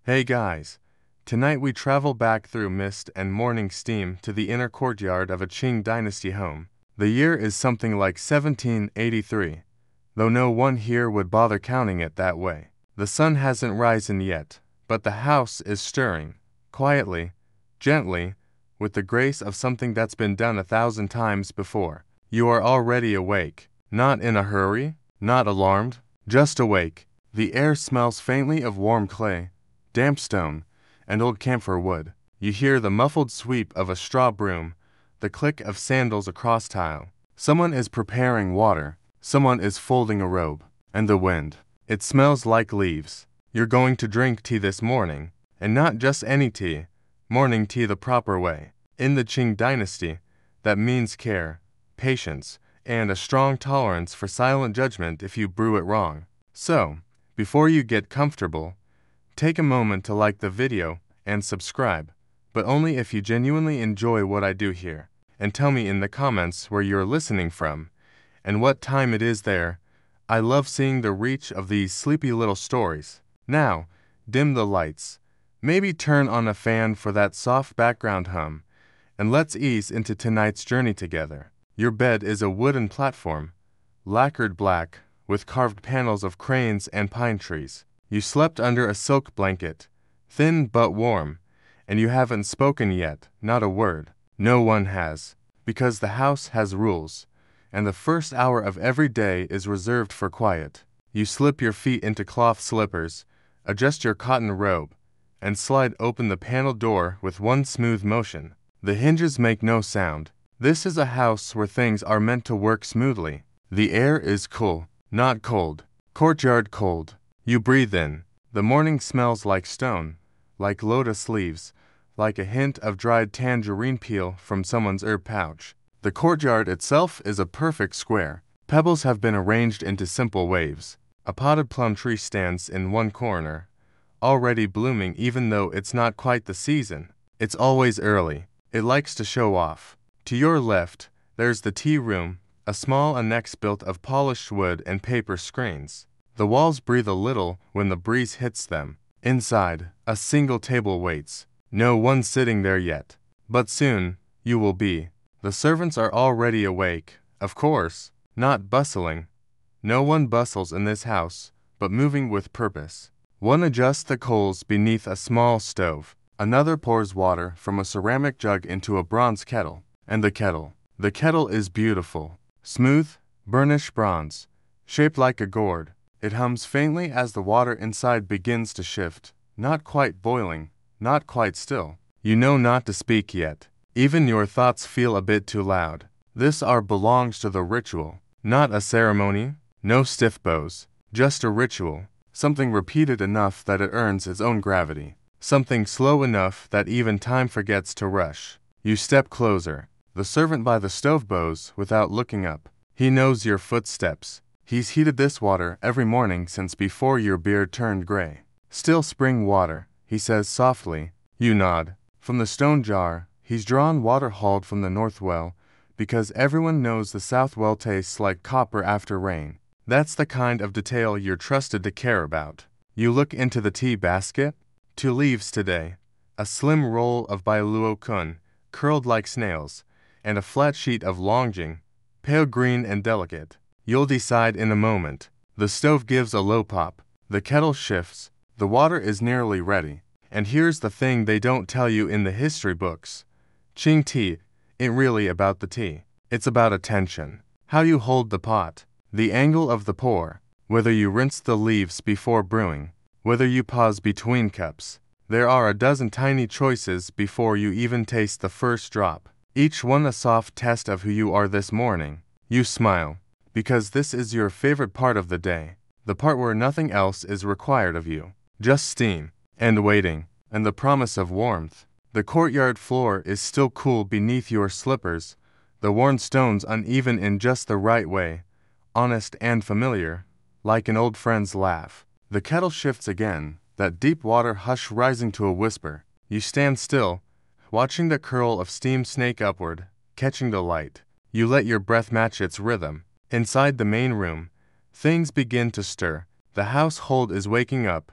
Hey guys! Tonight we travel back through mist and morning steam to the inner courtyard of a Qing Dynasty home. The year is something like 1783, though no one here would bother counting it that way. The sun hasn't risen yet, but the house is stirring, quietly, gently, with the grace of something that's been done 1,000 times before. You are already awake, not in a hurry, not alarmed, just awake. The air smells faintly of warm clay, damp stone, and old camphor wood. You hear the muffled sweep of a straw broom, the click of sandals across tile. Someone is preparing water, someone is folding a robe. And the wind. It smells like leaves. You're going to drink tea this morning, and not just any tea, morning tea the proper way. In the Qing Dynasty, that means care, patience, and a strong tolerance for silent judgment if you brew it wrong. So, before you get comfortable, take a moment to like the video and subscribe, but only if you genuinely enjoy what I do here, and tell me in the comments where you're listening from, and what time it is there. I love seeing the reach of these sleepy little stories. Now, dim the lights, maybe turn on a fan for that soft background hum, and let's ease into tonight's journey together. Your bed is a wooden platform, lacquered black, with carved panels of cranes and pine trees. You slept under a silk blanket, thin but warm, and you haven't spoken yet, not a word. No one has, because the house has rules, and the first hour of every day is reserved for quiet. You slip your feet into cloth slippers, adjust your cotton robe, and slide open the panel door with one smooth motion. The hinges make no sound. This is a house where things are meant to work smoothly. The air is cool, not cold. Courtyard cold. You breathe in. The morning smells like stone, like lotus leaves, like a hint of dried tangerine peel from someone's herb pouch. The courtyard itself is a perfect square. Pebbles have been arranged into simple waves. A potted plum tree stands in one corner, already blooming even though it's not quite the season. It's always early. It likes to show off. To your left, there's the tea room, a small annex built of polished wood and paper screens. The walls breathe a little when the breeze hits them. Inside, a single table waits. No one sitting there yet. But soon, you will be. The servants are already awake, of course, not bustling. No one bustles in this house, but moving with purpose. One adjusts the coals beneath a small stove. Another pours water from a ceramic jug into a bronze kettle. And the kettle is beautiful. Smooth, burnished bronze, shaped like a gourd. It hums faintly as the water inside begins to shift, not quite boiling, not quite still. You know not to speak yet. Even your thoughts feel a bit too loud. This hour belongs to the ritual, not a ceremony, no stiff bows, just a ritual, something repeated enough that it earns its own gravity, something slow enough that even time forgets to rush. You step closer. The servant by the stove bows without looking up. He knows your footsteps. He's heated this water every morning since before your beard turned gray. Still spring water, he says softly. You nod. From the stone jar, he's drawn water hauled from the north well, because everyone knows the south well tastes like copper after rain. That's the kind of detail you're trusted to care about. You look into the tea basket. 2 leaves today. A slim roll of bailuo kun, curled like snails, and a flat sheet of longjing, pale green and delicate. You'll decide in a moment. The stove gives a low pop. The kettle shifts. The water is nearly ready. And here's the thing they don't tell you in the history books. Qing tea ain't really about the tea. It's about attention. How you hold the pot. The angle of the pour. Whether you rinse the leaves before brewing. Whether you pause between cups. There are a dozen tiny choices before you even taste the first drop. Each one a soft test of who you are this morning. You smile. Because this is your favorite part of the day, the part where nothing else is required of you. Just steam, and waiting, and the promise of warmth. The courtyard floor is still cool beneath your slippers, the worn stones uneven in just the right way, honest and familiar, like an old friend's laugh. The kettle shifts again, that deep water hush rising to a whisper. You stand still, watching the curl of steam snake upward, catching the light. You let your breath match its rhythm. Inside the main room, things begin to stir. The household is waking up.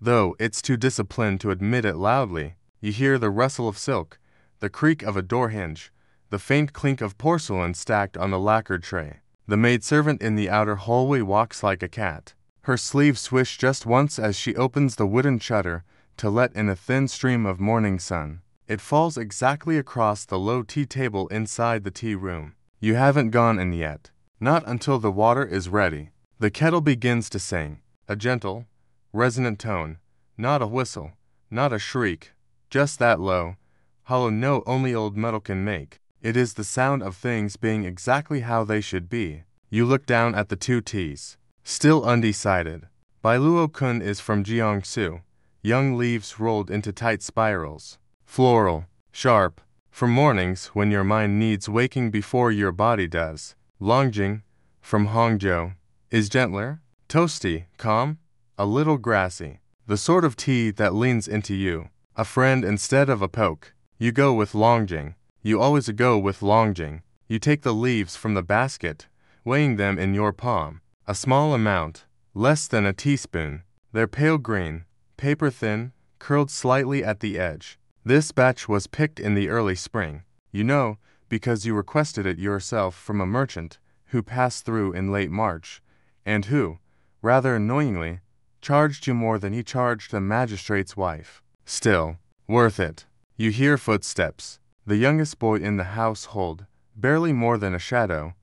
though it's too disciplined to admit it loudly. You hear the rustle of silk, the creak of a door hinge, the faint clink of porcelain stacked on the lacquered tray. The maidservant in the outer hallway walks like a cat. Her sleeves swish just once as she opens the wooden shutter to let in a thin stream of morning sun. It falls exactly across the low tea table inside the tea room. You haven't gone in yet. Not until the water is ready. The kettle begins to sing, a gentle, resonant tone, not a whistle, not a shriek, just that low, hollow note only old metal can make. It is the sound of things being exactly how they should be. You look down at the two teas. Still undecided. Bai Luo Kun is from Jiangsu. Young leaves rolled into tight spirals. Floral, sharp, for mornings when your mind needs waking before your body does. Longjing, from Hangzhou, is gentler, toasty, calm, a little grassy. The sort of tea that leans into you. A friend instead of a poke. You go with Longjing. You always go with Longjing. You take the leaves from the basket, weighing them in your palm. A small amount, less than a teaspoon. They're pale green, paper thin, curled slightly at the edge. This batch was picked in the early spring. You know, because you requested it yourself from a merchant who passed through in late March, and who, rather annoyingly, charged you more than he charged the magistrate's wife. Still, worth it. You hear footsteps. The youngest boy in the household, barely more than a shadow,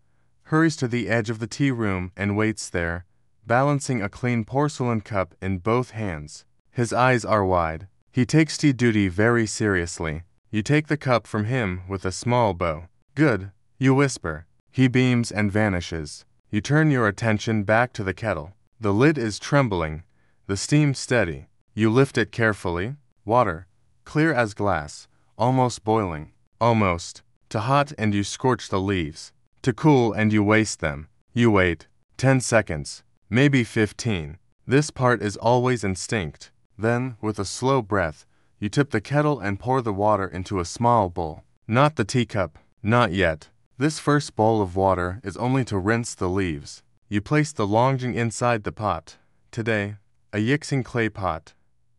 hurries to the edge of the tea room and waits there, balancing a clean porcelain cup in both hands. His eyes are wide. He takes tea duty very seriously. You take the cup from him with a small bow. Good, you whisper. He beams and vanishes. You turn your attention back to the kettle. The lid is trembling, the steam steady. You lift it carefully. Water, clear as glass, almost boiling. Almost. To hot and you scorch the leaves. To cool and you waste them. You wait. 10 seconds. Maybe 15. This part is always instinct. Then, with a slow breath, you tip the kettle and pour the water into a small bowl. Not the teacup. Not yet. This first bowl of water is only to rinse the leaves. You place the Longjing inside the pot. Today, a Yixing clay pot.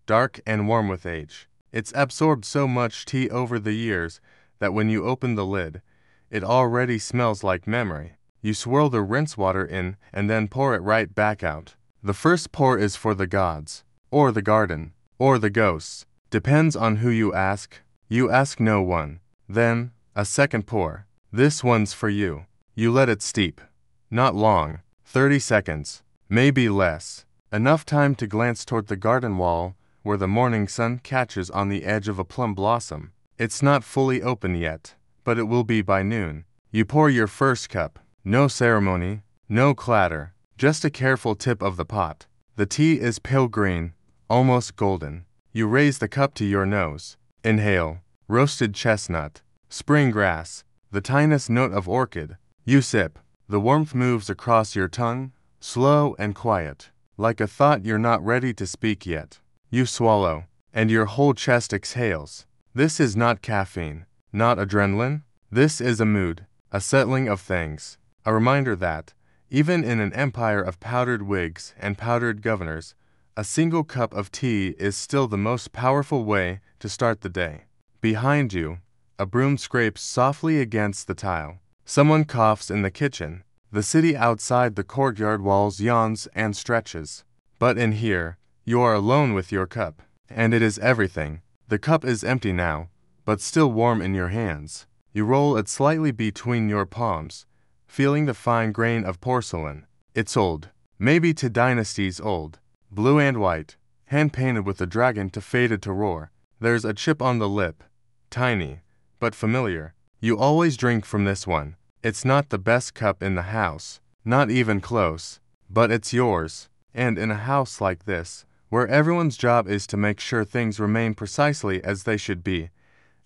Dark and warm with age. It's absorbed so much tea over the years that when you open the lid, it already smells like memory. You swirl the rinse water in and then pour it right back out. The first pour is for the gods, or the garden, or the ghosts. Depends on who you ask. You ask no one. Then, a second pour. This one's for you. You let it steep. Not long. 30 seconds. Maybe less. Enough time to glance toward the garden wall where the morning sun catches on the edge of a plum blossom. It's not fully open yet, but it will be by noon. You pour your first cup. No ceremony, no clatter, just a careful tip of the pot. The tea is pale green, almost golden. You raise the cup to your nose. Inhale. Roasted chestnut. Spring grass. The tiniest note of orchid. You sip. The warmth moves across your tongue, slow and quiet, like a thought you're not ready to speak yet. You swallow, and your whole chest exhales. This is not caffeine, not adrenaline. This is a mood, a settling of things, a reminder that, even in an empire of powdered wigs and powdered governors, a single cup of tea is still the most powerful way to start the day. Behind you, a broom scrapes softly against the tile. Someone coughs in the kitchen. The city outside the courtyard walls yawns and stretches. But in here, you are alone with your cup, and it is everything. The cup is empty now, but still warm in your hands. You roll it slightly between your palms, feeling the fine grain of porcelain. It's old, maybe to dynasties old, blue and white, hand-painted with a dragon to faded to roar. There's a chip on the lip, tiny, but familiar. You always drink from this one. It's not the best cup in the house, not even close, but it's yours. And in a house like this, where everyone's job is to make sure things remain precisely as they should be,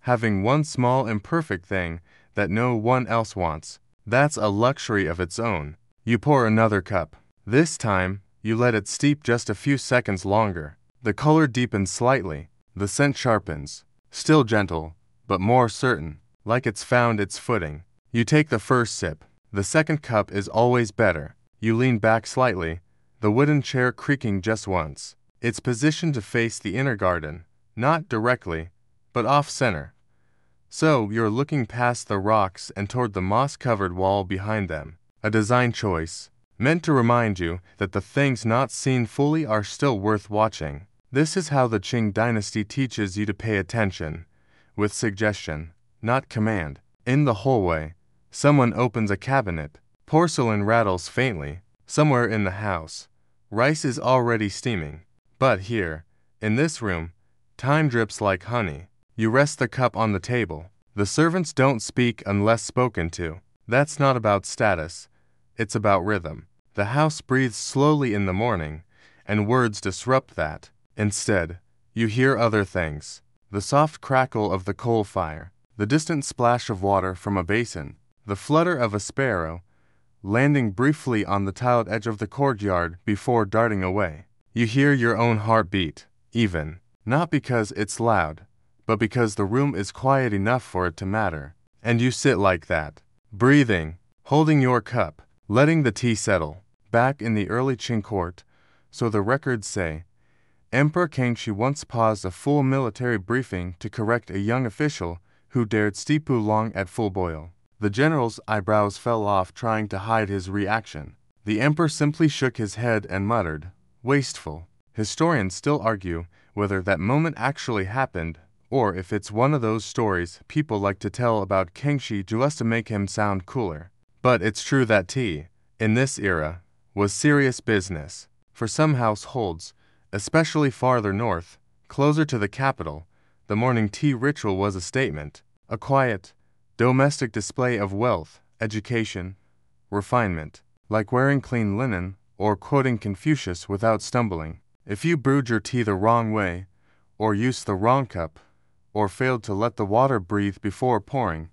having one small imperfect thing that no one else wants, that's a luxury of its own. You pour another cup. This time, you let it steep just a few seconds longer. The color deepens slightly. The scent sharpens. Still gentle, but more certain, like it's found its footing. You take the first sip. The second cup is always better. You lean back slightly, the wooden chair creaking just once. It's positioned to face the inner garden, not directly, but off-center. So you're looking past the rocks and toward the moss-covered wall behind them. A design choice, meant to remind you that the things not seen fully are still worth watching. This is how the Qing Dynasty teaches you to pay attention, with suggestion, not command. In the hallway, someone opens a cabinet. Porcelain rattles faintly. Somewhere in the house, rice is already steaming. But here, in this room, time drips like honey. You rest the cup on the table. The servants don't speak unless spoken to. That's not about status. It's about rhythm. The house breathes slowly in the morning, and words disrupt that. Instead, you hear other things. The soft crackle of the coal fire, the distant splash of water from a basin, the flutter of a sparrow, landing briefly on the tiled edge of the courtyard before darting away. You hear your own heartbeat, even, not because it's loud, but because the room is quiet enough for it to matter. And you sit like that, breathing, holding your cup, letting the tea settle. Back in the early Qing court, so the records say, Emperor Kangxi once paused a full military briefing to correct a young official who dared steep oolong at full boil. The general's eyebrows fell off trying to hide his reaction. The emperor simply shook his head and muttered, "Wasteful." Historians still argue whether that moment actually happened, or if it's one of those stories people like to tell about Kangxi just to make him sound cooler. But it's true that tea, in this era, was serious business. For some households, especially farther north, closer to the capital, the morning tea ritual was a statement, a quiet, domestic display of wealth, education, refinement, like wearing clean linen or quoting Confucius without stumbling. If you brewed your tea the wrong way, or used the wrong cup, or failed to let the water breathe before pouring,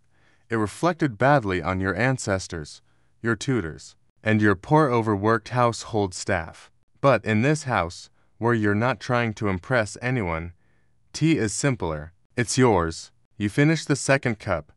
it reflected badly on your ancestors, your tutors, and your poor overworked household staff. But in this house, where you're not trying to impress anyone, tea is simpler. It's yours. You finish the second cup,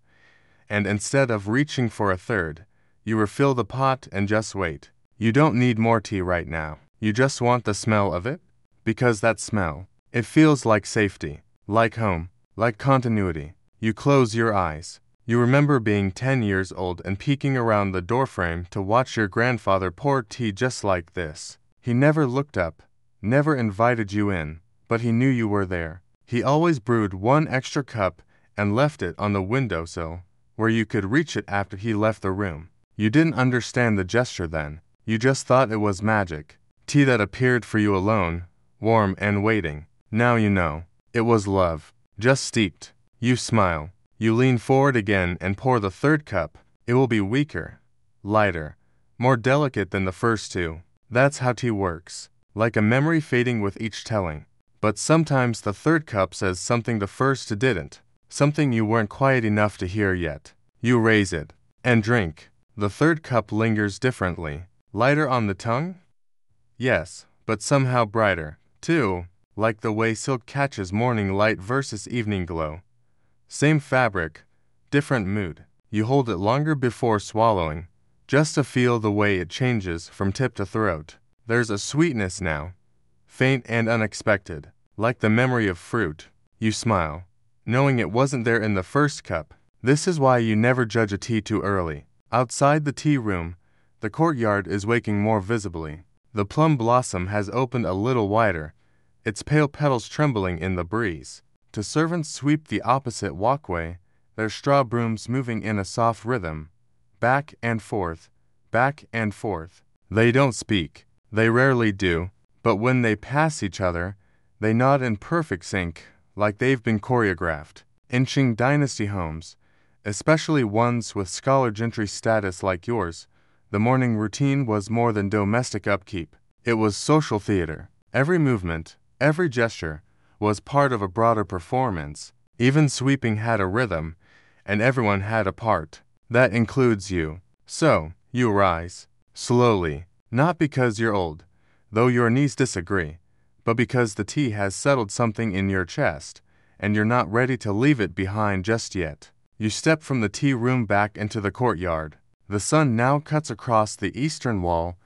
and instead of reaching for a third, you refill the pot and just wait. You don't need more tea right now. You just want the smell of it, because that smell, it feels like safety, like home, like continuity. You close your eyes. You remember being 10 years old and peeking around the doorframe to watch your grandfather pour tea just like this. He never looked up, never invited you in, but he knew you were there. He always brewed one extra cup and left it on the windowsill, where you could reach it after he left the room. You didn't understand the gesture then. You just thought it was magic. Tea that appeared for you alone, warm and waiting. Now you know. It was love, just steeped. You smile. You lean forward again and pour the third cup. It will be weaker, lighter, more delicate than the first two. That's how tea works, like a memory fading with each telling. But sometimes the third cup says something the first didn't, something you weren't quiet enough to hear yet. You raise it and drink. The third cup lingers differently. Lighter on the tongue? Yes, but somehow brighter, too, like the way silk catches morning light versus evening glow. Same fabric, different mood. You hold it longer before swallowing, just to feel the way it changes from tip to throat. There's a sweetness now, faint and unexpected, like the memory of fruit. You smile, knowing it wasn't there in the first cup. This is why you never judge a tea too early. Outside the tea room, the courtyard is waking more visibly. The plum blossom has opened a little wider, its pale petals trembling in the breeze. To servants sweep the opposite walkway, their straw brooms moving in a soft rhythm, back and forth, back and forth. They don't speak. They rarely do, but when they pass each other, they nod in perfect sync, like they've been choreographed. In Qing Dynasty homes, especially ones with scholar gentry status like yours, the morning routine was more than domestic upkeep. It was social theater. Every movement, every gesture, was part of a broader performance. Even sweeping had a rhythm, and everyone had a part. That includes you. So, you rise, slowly, not because you're old, though your knees disagree, but because the tea has settled something in your chest, and you're not ready to leave it behind just yet. You step from the tea room back into the courtyard. The sun now cuts across the eastern wall,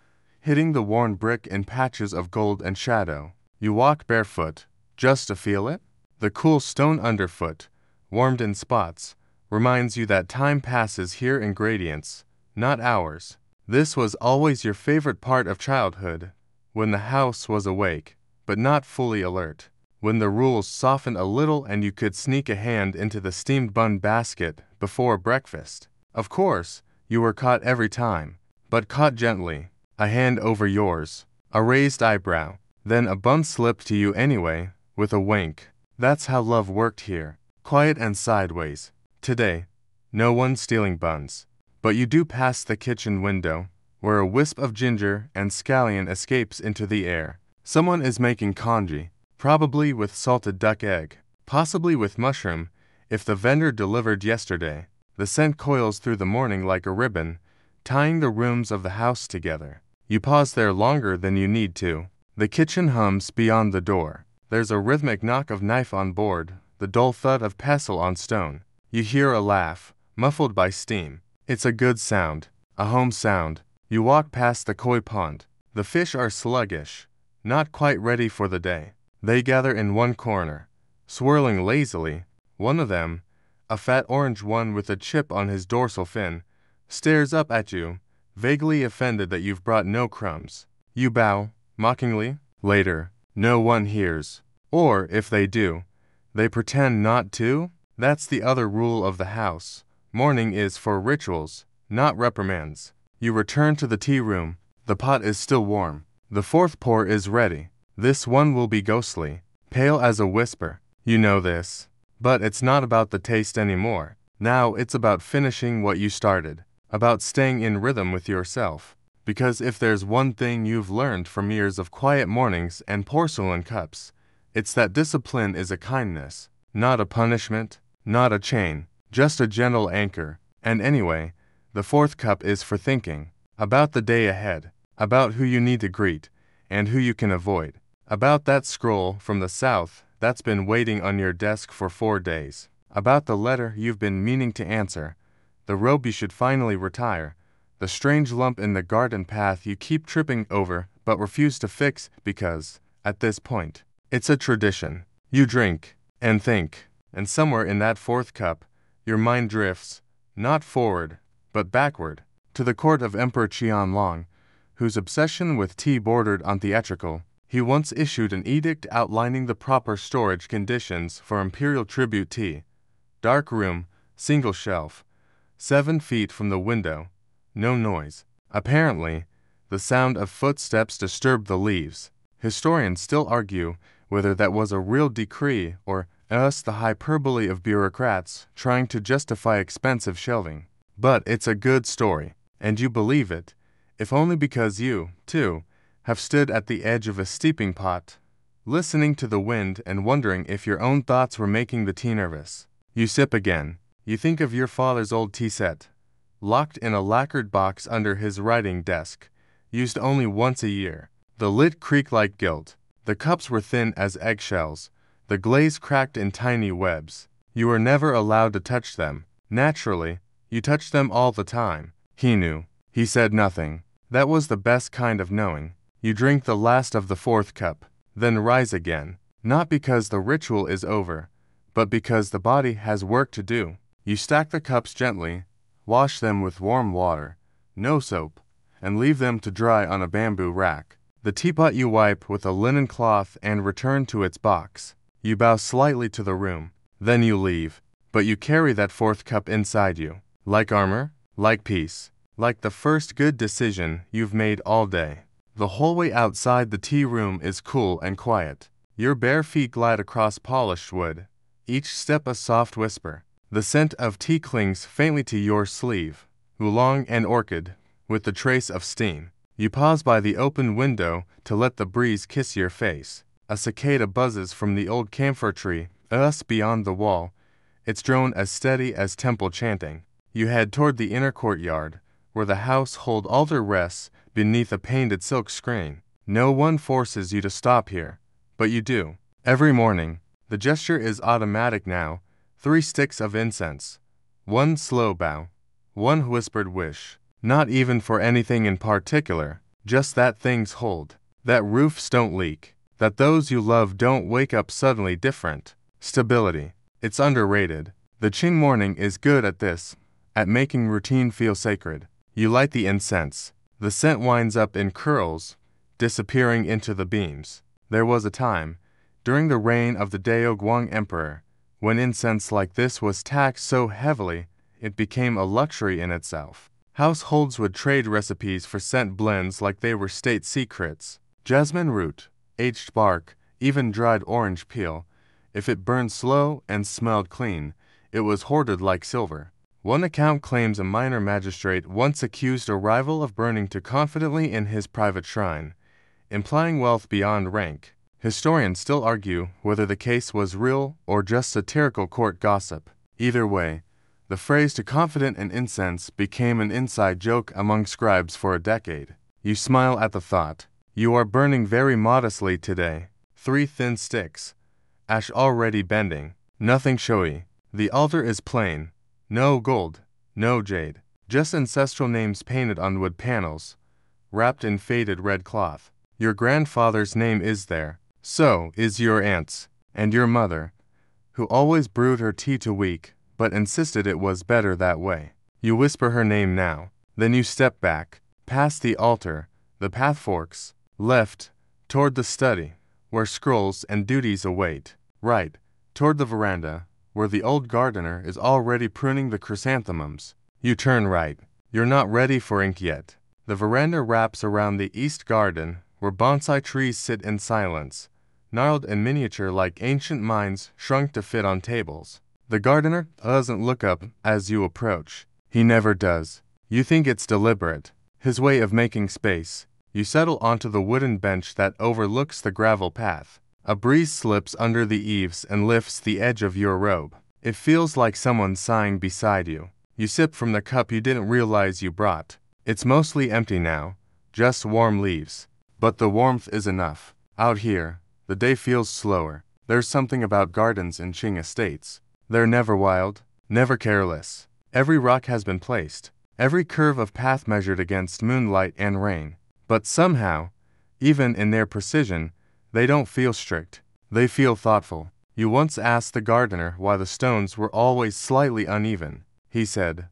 hitting the worn brick in patches of gold and shadow. You walk barefoot, just to feel it? The cool stone underfoot, warmed in spots, reminds you that time passes here in gradients, not hours. This was always your favorite part of childhood, when the house was awake, but not fully alert. When the rules softened a little and you could sneak a hand into the steamed bun basket before breakfast. Of course, you were caught every time, but caught gently. A hand over yours, a raised eyebrow, then a bun slipped to you anyway, with a wink. That's how love worked here, quiet and sideways. Today, no one stealing buns. But you do pass the kitchen window, where a wisp of ginger and scallion escapes into the air. Someone is making congee, probably with salted duck egg, possibly with mushroom, if the vendor delivered yesterday. The scent coils through the morning like a ribbon, tying the rooms of the house together. You pause there longer than you need to. The kitchen hums beyond the door. There's a rhythmic knock of knife on board, the dull thud of pestle on stone. You hear a laugh, muffled by steam. It's a good sound, a home sound. You walk past the koi pond. The fish are sluggish, not quite ready for the day. They gather in one corner, swirling lazily. One of them, a fat orange one with a chip on his dorsal fin, stares up at you, vaguely offended that you've brought no crumbs. You bow, mockingly. Later, no one hears. Or, if they do, they pretend not to. That's the other rule of the house. Morning is for rituals, not reprimands. You return to the tea room. The pot is still warm. The fourth pour is ready. This one will be ghostly, pale as a whisper. You know this. But it's not about the taste anymore. Now it's about finishing what you started, about staying in rhythm with yourself. Because if there's one thing you've learned from years of quiet mornings and porcelain cups, it's that discipline is a kindness, not a punishment, not a chain, just a gentle anchor. And anyway, the fourth cup is for thinking, about the day ahead, about who you need to greet, and who you can avoid, about that scroll from the south that's been waiting on your desk for 4 days, about the letter you've been meaning to answer, the robe you should finally retire, the strange lump in the garden path you keep tripping over but refuse to fix because, at this point, it's a tradition. You drink, and think, and somewhere in that fourth cup, your mind drifts, not forward, but backward, to the court of Emperor Qianlong, whose obsession with tea bordered on theatrical. He once issued an edict outlining the proper storage conditions for imperial tribute tea. Dark room, single shelf, 7 feet from the window, no noise. Apparently, the sound of footsteps disturbed the leaves. Historians still argue whether that was a real decree or else the hyperbole of bureaucrats trying to justify expensive shelving. But it's a good story, and you believe it, if only because you, too, have stood at the edge of a steeping pot, listening to the wind and wondering if your own thoughts were making the tea nervous. You sip again. You think of your father's old tea set, locked in a lacquered box under his writing desk, used only once a year. The lid creaked like gilt. The cups were thin as eggshells. The glaze cracked in tiny webs. You were never allowed to touch them. Naturally, you touched them all the time. He knew. He said nothing. That was the best kind of knowing. You drink the last of the fourth cup, then rise again, not because the ritual is over, but because the body has work to do. You stack the cups gently, wash them with warm water, no soap, and leave them to dry on a bamboo rack. The teapot you wipe with a linen cloth and return to its box. You bow slightly to the room, then you leave, but you carry that fourth cup inside you, like armor, like peace, like the first good decision you've made all day. The hallway outside the tea room is cool and quiet. Your bare feet glide across polished wood, each step a soft whisper. The scent of tea clings faintly to your sleeve, oolong and orchid, with the trace of steam. You pause by the open window to let the breeze kiss your face. A cicada buzzes from the old camphor tree, beyond the wall, its drone as steady as temple chanting. You head toward the inner courtyard, where the household altar rests beneath a painted silk screen. No one forces you to stop here, but you do. Every morning, the gesture is automatic now. 3 sticks of incense, 1 slow bow, 1 whispered wish. Not even for anything in particular, just that things hold, that roofs don't leak, that those you love don't wake up suddenly different. Stability. It's underrated. The Qing morning is good at this, at making routine feel sacred. You light the incense. The scent winds up in curls, disappearing into the beams. There was a time, during the reign of the Daoguang Emperor, when incense like this was taxed so heavily it became a luxury in itself. Households would trade recipes for scent blends like they were state secrets. Jasmine root, aged bark, even dried orange peel. If it burned slow and smelled clean, it was hoarded like silver. One account claims a minor magistrate once accused a rival of burning too confidently in his private shrine, implying wealth beyond rank. Historians still argue whether the case was real or just satirical court gossip. Either way, the phrase "too confident in incense" became an inside joke among scribes for a decade. You smile at the thought. You are burning very modestly today. 3 thin sticks. Ash already bending. Nothing showy. The altar is plain. No gold. No jade. Just ancestral names painted on wood panels, wrapped in faded red cloth. Your grandfather's name is there. So is your aunt's. And your mother, who always brewed her tea too weak, but insisted it was better that way. You whisper her name now. Then you step back, past the altar, the path forks, left, toward the study, where scrolls and duties await. Right, toward the veranda, where the old gardener is already pruning the chrysanthemums. You turn right. You're not ready for ink yet. The veranda wraps around the east garden, where bonsai trees sit in silence, gnarled and miniature like ancient minds shrunk to fit on tables. The gardener doesn't look up as you approach. He never does. You think it's deliberate, his way of making space. You settle onto the wooden bench that overlooks the gravel path. A breeze slips under the eaves and lifts the edge of your robe. It feels like someone sighing beside you. You sip from the cup you didn't realize you brought. It's mostly empty now, just warm leaves. But the warmth is enough. Out here, the day feels slower. There's something about gardens in Qing estates. They're never wild, never careless. Every rock has been placed, every curve of path measured against moonlight and rain. But somehow, even in their precision, they don't feel strict. They feel thoughtful. You once asked the gardener why the stones were always slightly uneven. He said,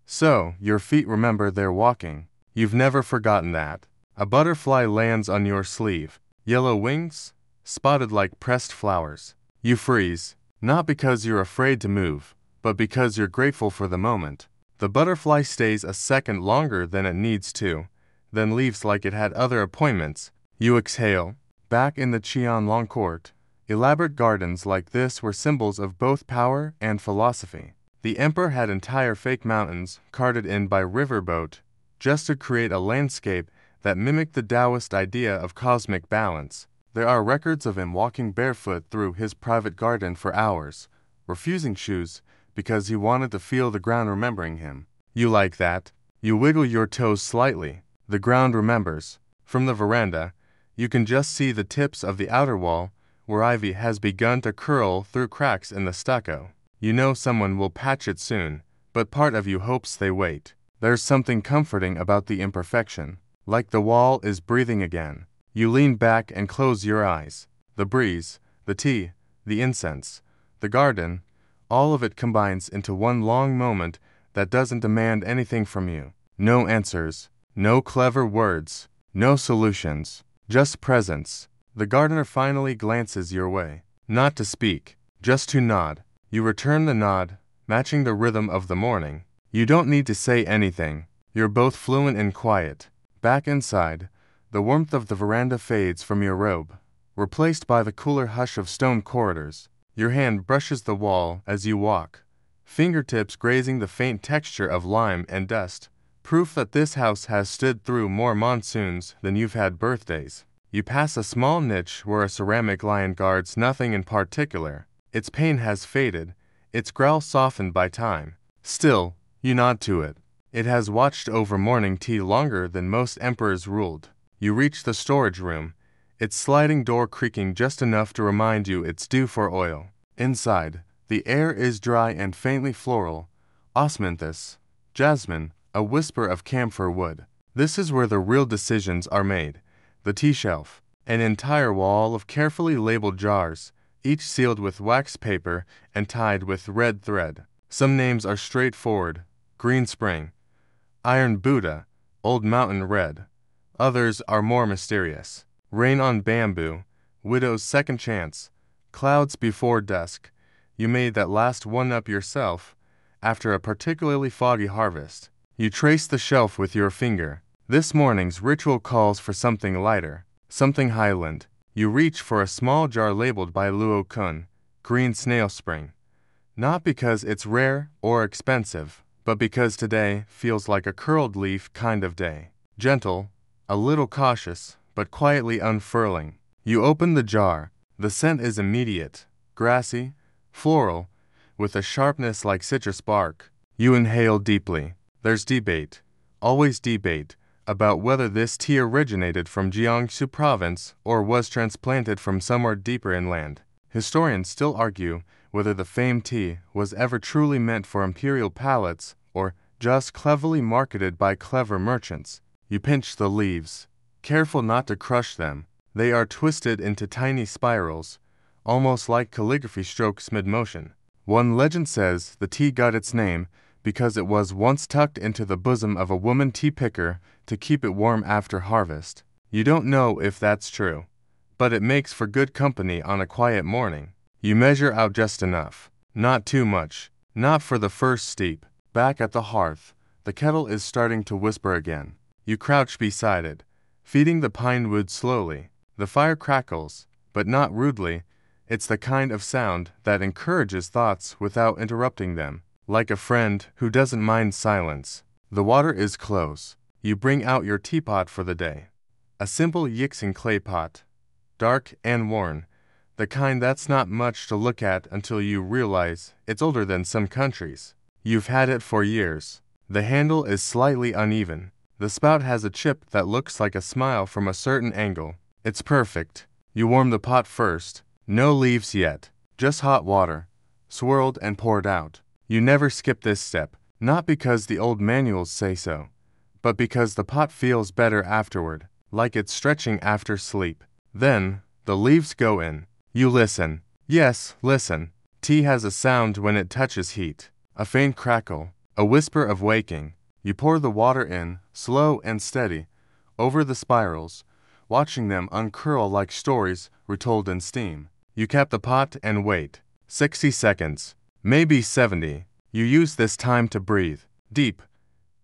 "So, your feet remember their walking." You've never forgotten that. A butterfly lands on your sleeve. Yellow wings, spotted like pressed flowers. You freeze. Not because you're afraid to move, but because you're grateful for the moment. The butterfly stays a second longer than it needs to, then leaves like it had other appointments. You exhale. Back in the Qianlong court, elaborate gardens like this were symbols of both power and philosophy. The emperor had entire fake mountains carted in by riverboat just to create a landscape that mimicked the Taoist idea of cosmic balance. There are records of him walking barefoot through his private garden for hours, refusing shoes because he wanted to feel the ground remembering him. You like that? You wiggle your toes slightly. The ground remembers. From the veranda, you can just see the tips of the outer wall, where ivy has begun to curl through cracks in the stucco. You know someone will patch it soon, but part of you hopes they wait. There's something comforting about the imperfection, like the wall is breathing again. You lean back and close your eyes. The breeze, the tea, the incense, the garden, all of it combines into one long moment that doesn't demand anything from you. No answers, no clever words, no solutions, just presence. The gardener finally glances your way. Not to speak, just to nod. You return the nod, matching the rhythm of the morning. You don't need to say anything. You're both fluent in quiet. Back inside, the warmth of the veranda fades from your robe, replaced by the cooler hush of stone corridors. Your hand brushes the wall as you walk, fingertips grazing the faint texture of lime and dust, proof that this house has stood through more monsoons than you've had birthdays. You pass a small niche where a ceramic lion guards nothing in particular. Its pain has faded, its growl softened by time. Still, you nod to it. It has watched over morning tea longer than most emperors ruled. You reach the storage room, its sliding door creaking just enough to remind you it's due for oil. Inside, the air is dry and faintly floral, osmanthus, jasmine, a whisper of camphor wood. This is where the real decisions are made. The tea shelf. An entire wall of carefully labeled jars, each sealed with wax paper and tied with red thread. Some names are straightforward: Green Spring, Iron Buddha, Old Mountain Red. Others are more mysterious: Rain on Bamboo, Widow's Second Chance, Clouds Before Dusk. You made that last one up yourself after a particularly foggy harvest. You trace the shelf with your finger. This morning's ritual calls for something lighter, something Highland. You reach for a small jar labeled by Luo Kun, Green Snail Spring. Not because it's rare or expensive, but because today feels like a curled leaf kind of day. Gentle, a little cautious, but quietly unfurling. You open the jar. The scent is immediate, grassy, floral, with a sharpness like citrus bark. You inhale deeply. There's debate, always debate, about whether this tea originated from Jiangsu province or was transplanted from somewhere deeper inland. Historians still argue whether the famed tea was ever truly meant for imperial palates or just cleverly marketed by clever merchants. You pinch the leaves, careful not to crush them. They are twisted into tiny spirals, almost like calligraphy strokes mid-motion. One legend says the tea got its name because it was once tucked into the bosom of a woman tea picker to keep it warm after harvest. You don't know if that's true, but it makes for good company on a quiet morning. You measure out just enough, not too much, not for the first steep. Back at the hearth, the kettle is starting to whisper again. You crouch beside it, feeding the pine wood slowly. The fire crackles, but not rudely. It's the kind of sound that encourages thoughts without interrupting them, like a friend who doesn't mind silence. The water is close. You bring out your teapot for the day. A simple Yixing clay pot, dark and worn, the kind that's not much to look at until you realize it's older than some countries. You've had it for years. The handle is slightly uneven. The spout has a chip that looks like a smile from a certain angle. It's perfect. You warm the pot first. No leaves yet, just hot water, swirled and poured out. You never skip this step, not because the old manuals say so, but because the pot feels better afterward, like it's stretching after sleep. Then, the leaves go in. You listen. Yes, listen. Tea has a sound when it touches heat. A faint crackle, a whisper of waking. You pour the water in, slow and steady, over the spirals, watching them uncurl like stories retold in steam. You cap the pot and wait. 60 seconds, maybe 70. You use this time to breathe, deep,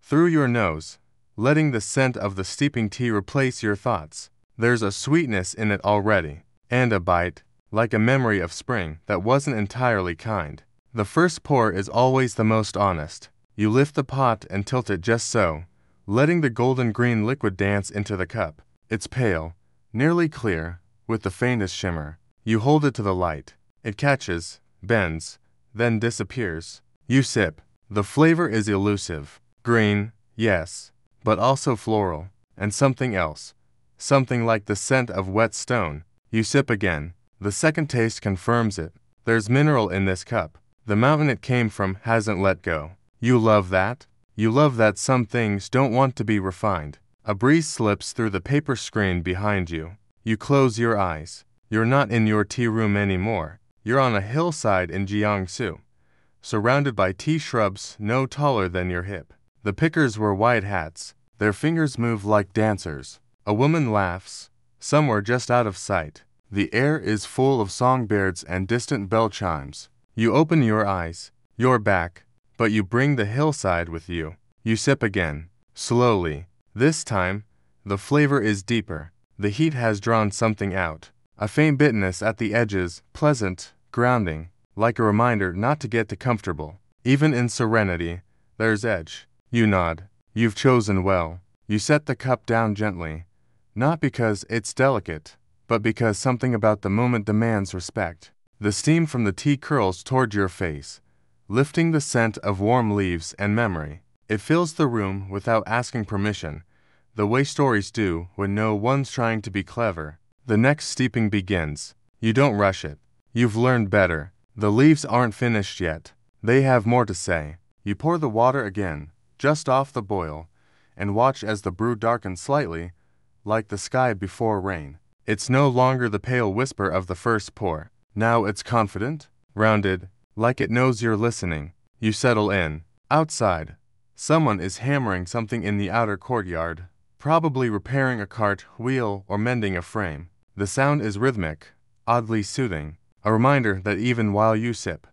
through your nose, letting the scent of the steeping tea replace your thoughts. There's a sweetness in it already, and a bite, like a memory of spring that wasn't entirely kind. The first pour is always the most honest. You lift the pot and tilt it just so, letting the golden green liquid dance into the cup. It's pale, nearly clear, with the faintest shimmer. You hold it to the light. It catches, bends, then disappears. You sip. The flavor is elusive. Green, yes, but also floral, and something else. Something like the scent of wet stone. You sip again. The second taste confirms it. There's mineral in this cup. The mountain it came from hasn't let go. You love that? You love that some things don't want to be refined. A breeze slips through the paper screen behind you. You close your eyes. You're not in your tea room anymore. You're on a hillside in Jiangsu, surrounded by tea shrubs no taller than your hip. The pickers wear wide hats. Their fingers move like dancers. A woman laughs, somewhere just out of sight. The air is full of songbirds and distant bell chimes. You open your eyes. You're back, but you bring the hillside with you. You sip again, slowly. This time, the flavor is deeper. The heat has drawn something out. A faint bitterness at the edges, pleasant, grounding, like a reminder not to get too comfortable. Even in serenity, there's edge. You nod. You've chosen well. You set the cup down gently, not because it's delicate, but because something about the moment demands respect. The steam from the tea curls toward your face, lifting the scent of warm leaves and memory. It fills the room without asking permission, the way stories do when no one's trying to be clever. The next steeping begins. You don't rush it. You've learned better. The leaves aren't finished yet. They have more to say. You pour the water again, just off the boil, and watch as the brew darkens slightly, like the sky before rain. It's no longer the pale whisper of the first pour. Now it's confident, rounded, like it knows you're listening. You settle in. Outside, someone is hammering something in the outer courtyard, probably repairing a cart wheel or mending a frame. The sound is rhythmic, oddly soothing, a reminder that even while you sip,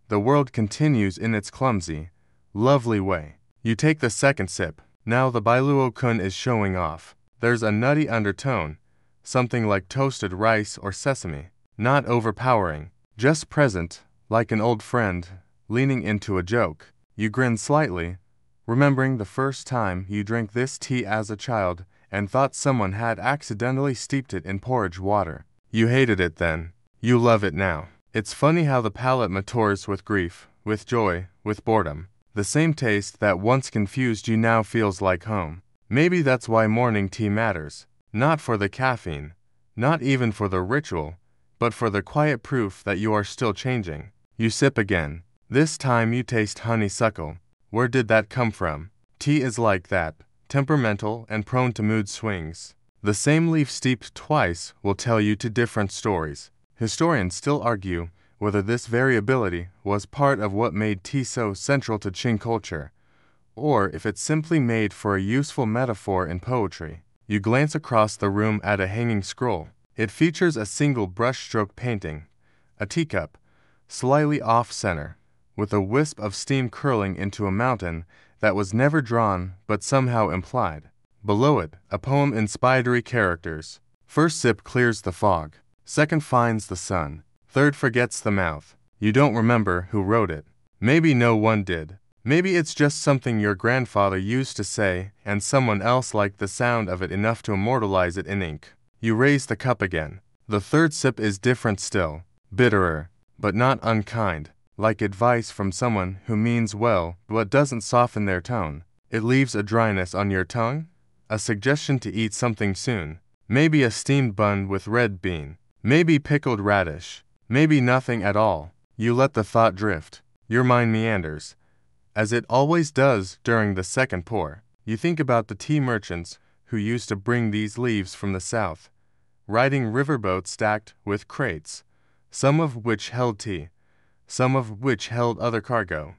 the world continues in its clumsy, lovely way. You take the second sip. Now the Bailuo-kun is showing off. There's a nutty undertone, something like toasted rice or sesame. Not overpowering, just present, like an old friend, leaning into a joke. You grin slightly, remembering the first time you drank this tea as a child and thought someone had accidentally steeped it in porridge water. You hated it then. You love it now. It's funny how the palate matures with grief, with joy, with boredom. The same taste that once confused you now feels like home. Maybe that's why morning tea matters. Not for the caffeine, not even for the ritual, but for the quiet proof that you are still changing. You sip again. This time you taste honeysuckle. Where did that come from? Tea is like that, temperamental and prone to mood swings. The same leaf steeped twice will tell you two different stories. Historians still argue whether this variability was part of what made tea so central to Qing culture, or if it simply made for a useful metaphor in poetry. You glance across the room at a hanging scroll. It features a single brushstroke painting, a teacup, slightly off-center, with a wisp of steam curling into a mountain that was never drawn but somehow implied. Below it, a poem in spidery characters. First sip clears the fog. Second finds the sun. Third forgets the mouth. You don't remember who wrote it. Maybe no one did. Maybe it's just something your grandfather used to say and someone else liked the sound of it enough to immortalize it in ink. You raise the cup again. The third sip is different still, bitterer, but not unkind, like advice from someone who means well but doesn't soften their tone. It leaves a dryness on your tongue, a suggestion to eat something soon. Maybe a steamed bun with red bean, maybe pickled radish, maybe nothing at all. You let the thought drift. Your mind meanders, as it always does during the second pour. You think about the tea merchants who used to bring these leaves from the south, riding riverboats stacked with crates, some of which held tea, some of which held other cargo,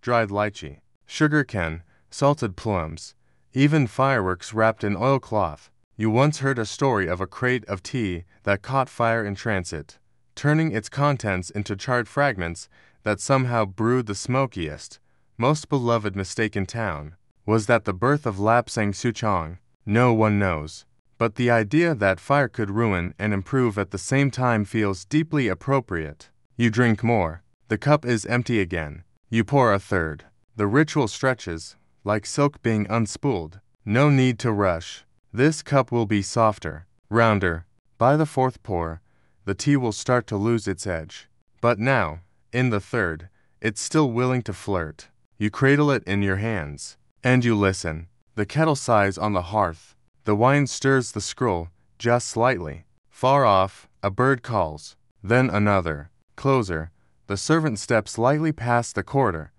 dried lychee, sugar cane, salted plums, even fireworks wrapped in oilcloth. You once heard a story of a crate of tea that caught fire in transit, turning its contents into charred fragments that somehow brewed the smokiest, most beloved mistake in town. Was that the birth of Lapsang Souchong? No one knows. But the idea that fire could ruin and improve at the same time feels deeply appropriate. You drink more. The cup is empty again. You pour a third. The ritual stretches, like silk being unspooled. No need to rush. This cup will be softer, rounder. By the fourth pour, the tea will start to lose its edge. But now, in the third, it's still willing to flirt. You cradle it in your hands, and you listen. The kettle sighs on the hearth. The wine stirs the scroll, just slightly. Far off, a bird calls. Then another. Closer. The servant steps lightly past the corridor,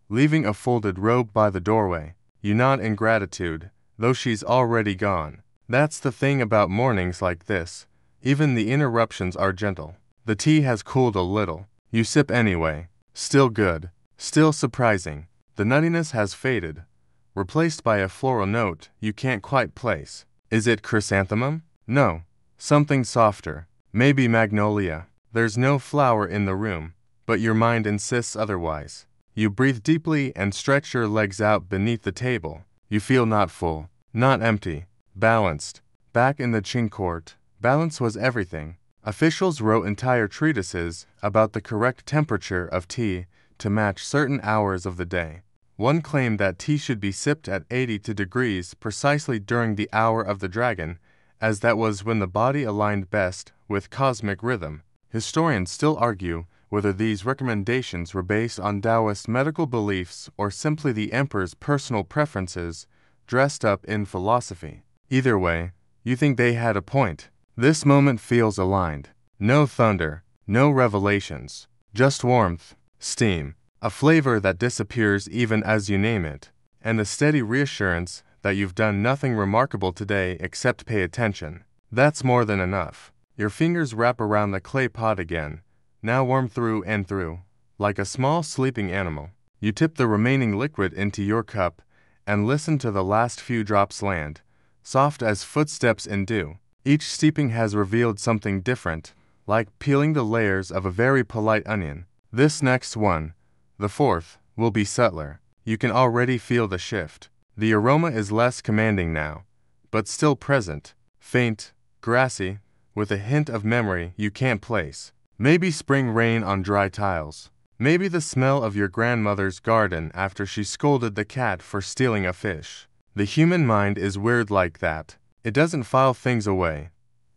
leaving a folded robe by the doorway. You nod in gratitude, though she's already gone. That's the thing about mornings like this. Even the interruptions are gentle. The tea has cooled a little. You sip anyway. Still good. Still surprising. The nuttiness has faded, replaced by a floral note you can't quite place. Is it chrysanthemum? No. Something softer. Maybe magnolia. There's no flower in the room, but your mind insists otherwise. You breathe deeply and stretch your legs out beneath the table. You feel not full, not empty, balanced. Back in the Qing court, balance was everything. Officials wrote entire treatises about the correct temperature of tea to match certain hours of the day. One claimed that tea should be sipped at 82 degrees precisely during the hour of the dragon, as that was when the body aligned best with cosmic rhythm. Historians still argue whether these recommendations were based on Taoist medical beliefs or simply the emperor's personal preferences dressed up in philosophy. Either way, you think they had a point. This moment feels aligned. No thunder, no revelations, just warmth, steam, a flavor that disappears even as you name it, and the steady reassurance that you've done nothing remarkable today except pay attention. That's more than enough. Your fingers wrap around the clay pot again, now warm through and through, like a small sleeping animal. You tip the remaining liquid into your cup and listen to the last few drops land, soft as footsteps in dew. Each steeping has revealed something different, like peeling the layers of a very polite onion. This next one, the fourth, will be subtler. You can already feel the shift. The aroma is less commanding now, but still present, faint, grassy, with a hint of memory you can't place. Maybe spring rain on dry tiles. Maybe the smell of your grandmother's garden after she scolded the cat for stealing a fish. The human mind is weird like that. It doesn't file things away.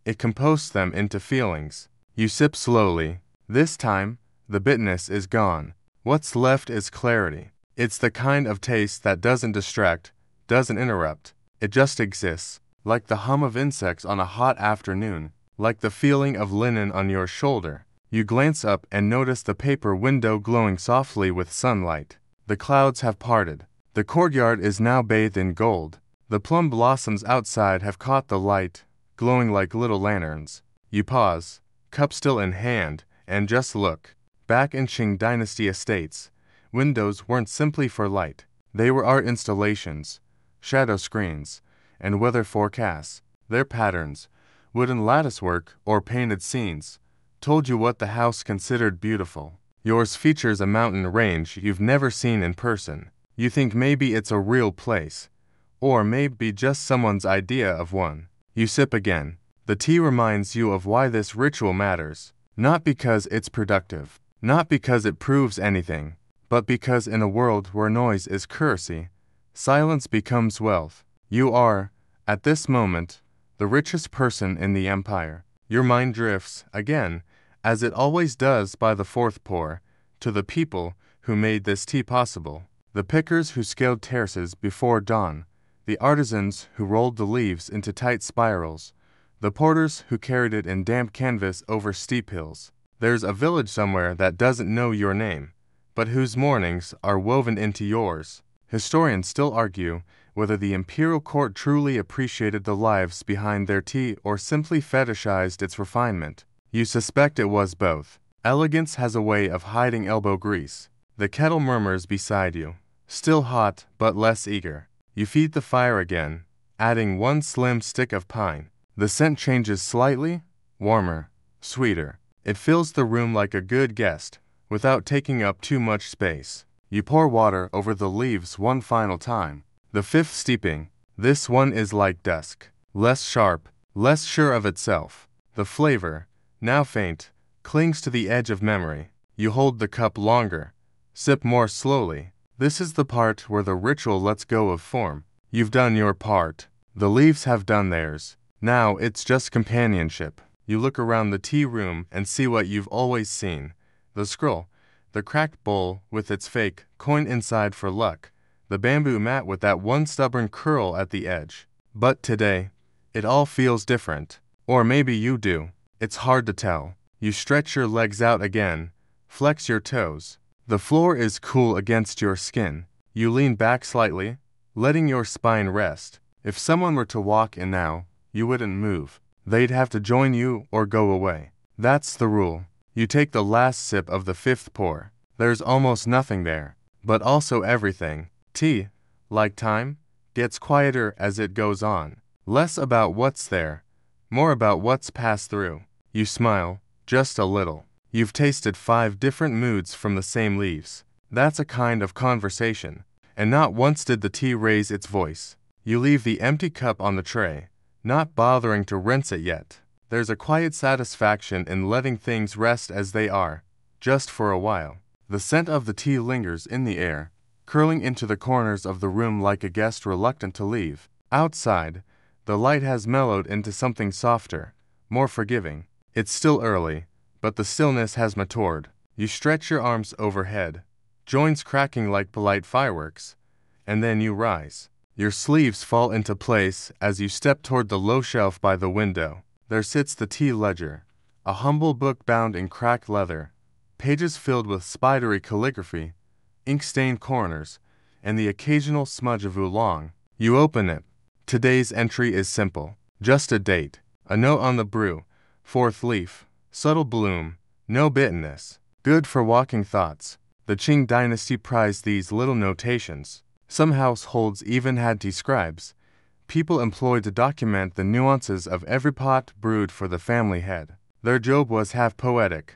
It composts them into feelings. You sip slowly. This time, the bitterness is gone. What's left is clarity. It's the kind of taste that doesn't distract, doesn't interrupt. It just exists, like the hum of insects on a hot afternoon, like the feeling of linen on your shoulder. You glance up and notice the paper window glowing softly with sunlight. The clouds have parted. The courtyard is now bathed in gold. The plum blossoms outside have caught the light, glowing like little lanterns. You pause, cup still in hand, and just look. Back in Qing Dynasty estates, windows weren't simply for light. They were art installations, shadow screens, and weather forecasts. Their patterns, wooden latticework or painted scenes, told you what the house considered beautiful. Yours features a mountain range you've never seen in person. You think maybe it's a real place, or maybe just someone's idea of one. You sip again. The tea reminds you of why this ritual matters. Not because it's productive, not because it proves anything, but because in a world where noise is currency, silence becomes wealth. You are, at this moment, the richest person in the empire. Your mind drifts, again, as it always does by the fourth pour, to the people who made this tea possible. The pickers who scaled terraces before dawn, the artisans who rolled the leaves into tight spirals, the porters who carried it in damp canvas over steep hills. There's a village somewhere that doesn't know your name, but whose mornings are woven into yours. Historians still argue whether the imperial court truly appreciated the lives behind their tea or simply fetishized its refinement. You suspect it was both. Elegance has a way of hiding elbow grease. The kettle murmurs beside you, still hot but less eager. You feed the fire again, adding one slim stick of pine. The scent changes slightly, warmer, sweeter. It fills the room like a good guest, without taking up too much space. You pour water over the leaves one final time. The fifth steeping. This one is like dusk. Less sharp, less sure of itself. The flavor, now faint, clings to the edge of memory. You hold the cup longer. Sip more slowly. This is the part where the ritual lets go of form. You've done your part. The leaves have done theirs. Now it's just companionship. You look around the tea room and see what you've always seen. The scroll, the cracked bowl with its fake coin inside for luck, the bamboo mat with that one stubborn curl at the edge. But today, it all feels different. Or maybe you do. It's hard to tell. You stretch your legs out again, flex your toes. The floor is cool against your skin. You lean back slightly, letting your spine rest. If someone were to walk in now, you wouldn't move. They'd have to join you or go away. That's the rule. You take the last sip of the fifth pour. There's almost nothing there, but also everything. Tea, like time, gets quieter as it goes on. Less about what's there, more about what's passed through. You smile, just a little. You've tasted 5 different moods from the same leaves. That's a kind of conversation. And not once did the tea raise its voice. You leave the empty cup on the tray, not bothering to rinse it yet. There's a quiet satisfaction in letting things rest as they are, just for a while. The scent of the tea lingers in the air, curling into the corners of the room like a guest reluctant to leave. Outside, the light has mellowed into something softer, more forgiving. It's still early, but the stillness has matured. You stretch your arms overhead, joints cracking like polite fireworks, and then you rise. Your sleeves fall into place as you step toward the low shelf by the window. There sits the tea ledger, a humble book bound in cracked leather, pages filled with spidery calligraphy, ink-stained corners, and the occasional smudge of oolong. You open it. Today's entry is simple, just a date, A note on the brew, fourth leaf, subtle bloom, no bitterness. Good for walking thoughts. The Qing dynasty prized these little notations. Some households even had tea scribes, people employed to document the nuances of every pot brewed for the family head. Their job was half poetic,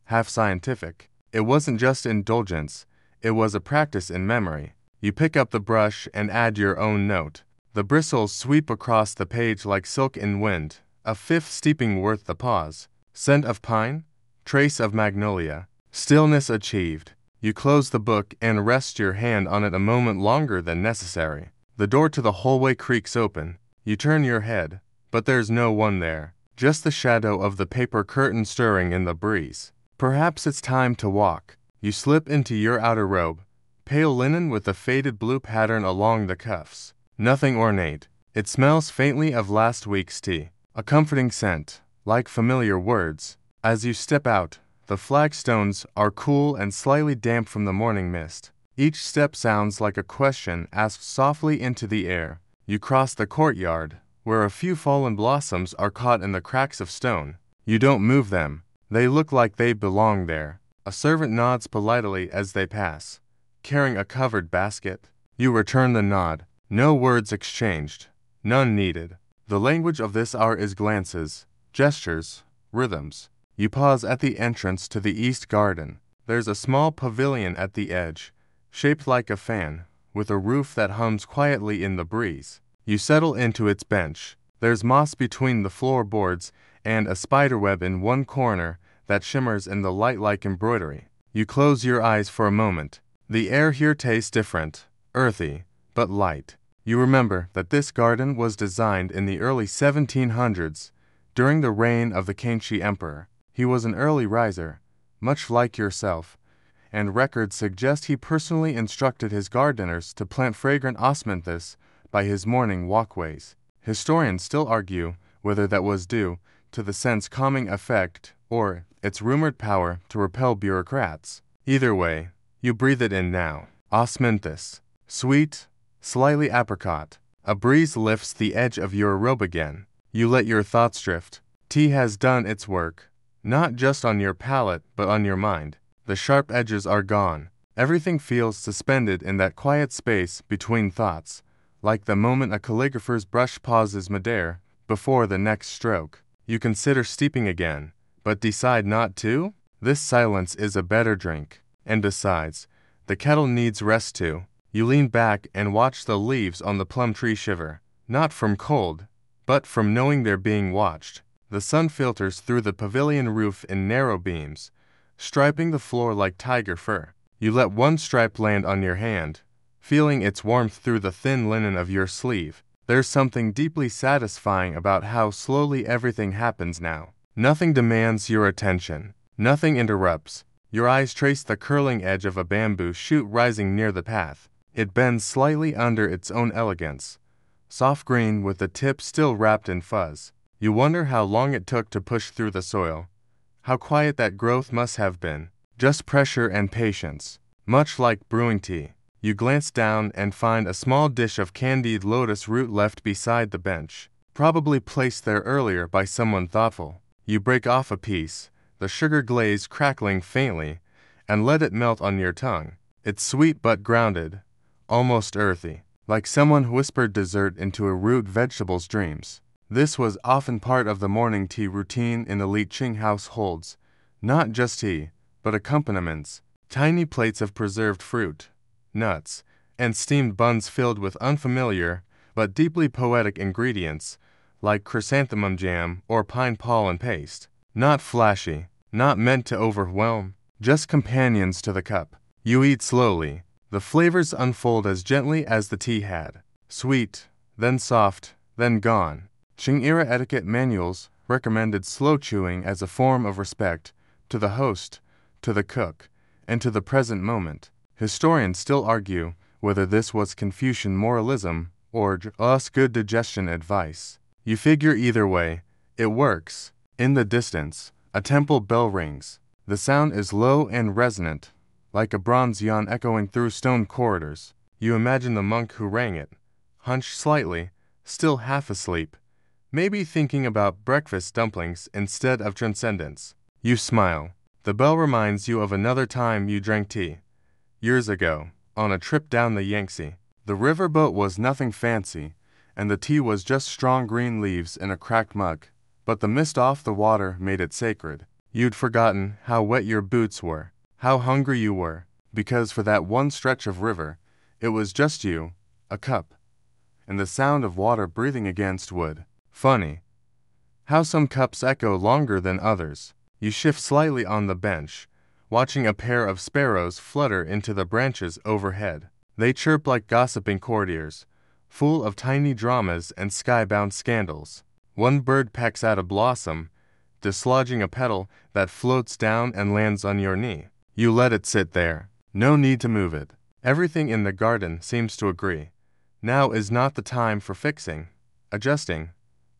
half scientific. It wasn't just indulgence, it was a practice in memory. You pick up the brush and add your own note. The bristles sweep across the page like silk in wind, a fifth steeping worth the pause. Scent of pine, trace of magnolia, stillness achieved. You close the book and rest your hand on it a moment longer than necessary. The door to the hallway creaks open. You turn your head, but there's no one there, just the shadow of the paper curtain stirring in the breeze. Perhaps it's time to walk. You slip into your outer robe, pale linen with a faded blue pattern along the cuffs. Nothing ornate. It smells faintly of last week's tea, a comforting scent, like familiar words. As you step out, the flagstones are cool and slightly damp from the morning mist. Each step sounds like a question asked softly into the air. You cross the courtyard, where a few fallen blossoms are caught in the cracks of stone. You don't move them. They look like they belong there. A servant nods politely as they pass, carrying a covered basket. You return the nod. No words exchanged. None needed. The language of this art is glances, gestures, rhythms. You pause at the entrance to the east garden. There's a small pavilion at the edge, shaped like a fan, with a roof that hums quietly in the breeze. You settle into its bench. There's moss between the floorboards and a spiderweb in one corner that shimmers in the light like embroidery. You close your eyes for a moment. The air here tastes different, earthy, but light. You remember that this garden was designed in the early 1700s, during the reign of the Qing Emperor. He was an early riser, much like yourself, and records suggest he personally instructed his gardeners to plant fragrant osmanthus by his morning walkways. Historians still argue whether that was due to the scent's calming effect or its rumored power to repel bureaucrats. Either way, you breathe it in now. Osmanthus. Sweet, slightly apricot. A breeze lifts the edge of your robe again. You let your thoughts drift. Tea has done its work, not just on your palate but on your mind. The sharp edges are gone. Everything feels suspended in that quiet space between thoughts, like the moment a calligrapher's brush pauses midair before the next stroke. You consider steeping again, but decide not to? This silence is a better drink. And besides, the kettle needs rest too. You lean back and watch the leaves on the plum tree shiver, not from cold, but from knowing they're being watched. The sun filters through the pavilion roof in narrow beams, striping the floor like tiger fur. You let one stripe land on your hand, feeling its warmth through the thin linen of your sleeve. There's something deeply satisfying about how slowly everything happens now. Nothing demands your attention. Nothing interrupts. Your eyes trace the curling edge of a bamboo shoot rising near the path. It bends slightly under its own elegance, soft green with the tip still wrapped in fuzz. You wonder how long it took to push through the soil, how quiet that growth must have been. Just pressure and patience, much like brewing tea. You glance down and find a small dish of candied lotus root left beside the bench, probably placed there earlier by someone thoughtful. You break off a piece, the sugar glaze crackling faintly, and let it melt on your tongue. It's sweet but grounded, almost earthy, like someone whispered dessert into a root vegetable's dreams. This was often part of the morning tea routine in elite Qing households. Not just tea, but accompaniments, tiny plates of preserved fruit, nuts, and steamed buns filled with unfamiliar but deeply poetic ingredients, like chrysanthemum jam or pine pollen paste. Not flashy, not meant to overwhelm, just companions to the cup. You eat slowly. The flavors unfold as gently as the tea had. Sweet, then soft, then gone. Qing-era etiquette manuals recommended slow chewing as a form of respect to the host, to the cook, and to the present moment. Historians still argue whether this was Confucian moralism or just good digestion advice. You figure either way, it works. In the distance, a temple bell rings. The sound is low and resonant, like a bronze yawn echoing through stone corridors. You imagine the monk who rang it, hunched slightly, still half asleep, Maybe thinking about breakfast dumplings instead of transcendence. You smile. The bell reminds you of another time you drank tea. Years ago, on a trip down the Yangtze. The riverboat was nothing fancy, and the tea was just strong green leaves in a cracked mug. But the mist off the water made it sacred. You'd forgotten how wet your boots were, how hungry you were, because for that one stretch of river, it was just you, a cup, and the sound of water breathing against wood. Funny how some cups echo longer than others. You shift slightly on the bench, watching a pair of sparrows flutter into the branches overhead. They chirp like gossiping courtiers, full of tiny dramas and sky-bound scandals. One bird pecks at a blossom, dislodging a petal that floats down and lands on your knee. You let it sit there. No need to move it. Everything in the garden seems to agree. Now is not the time for fixing, adjusting,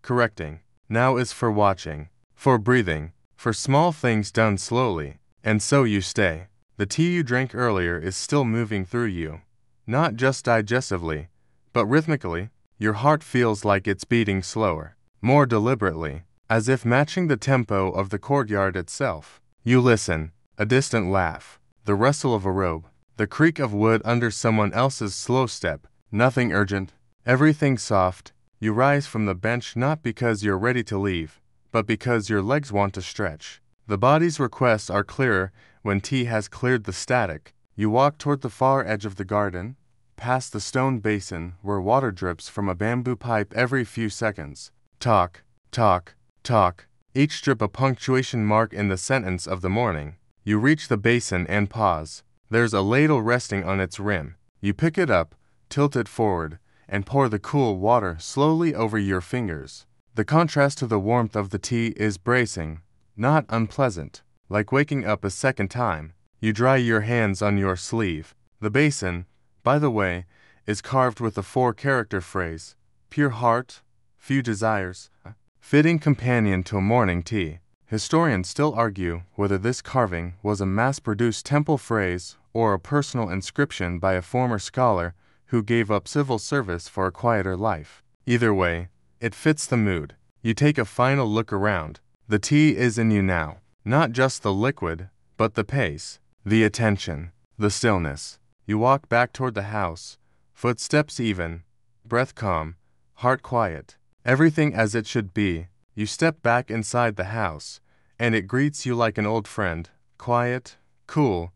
correcting. Now is for watching, for breathing, for small things done slowly. And so you stay. The tea you drank earlier is still moving through you. Not just digestively, but rhythmically. Your heart feels like it's beating slower, more deliberately, as if matching the tempo of the courtyard itself. You listen, a distant laugh, the rustle of a robe, the creak of wood under someone else's slow step. Nothing urgent, everything soft. You rise from the bench not because you're ready to leave, but because your legs want to stretch. The body's requests are clearer when tea has cleared the static. You walk toward the far edge of the garden, past the stone basin where water drips from a bamboo pipe every few seconds. Talk, talk, talk, each drip a punctuation mark in the sentence of the morning. You reach the basin and pause. There's a ladle resting on its rim. You pick it up, tilt it forward, and pour the cool water slowly over your fingers. The contrast to the warmth of the tea is bracing, not unpleasant. Like waking up a second time, you dry your hands on your sleeve. The basin, by the way, is carved with a 4-character phrase, pure heart, few desires, fitting companion to a morning tea. Historians still argue whether this carving was a mass-produced temple phrase or a personal inscription by a former scholar who gave up civil service for a quieter life. Either way, it fits the mood. You take a final look around. The tea is in you now. Not just the liquid, but the pace, the attention, the stillness. You walk back toward the house, footsteps even, breath calm, heart quiet. Everything as it should be. You step back inside the house, and it greets you like an old friend, quiet, cool,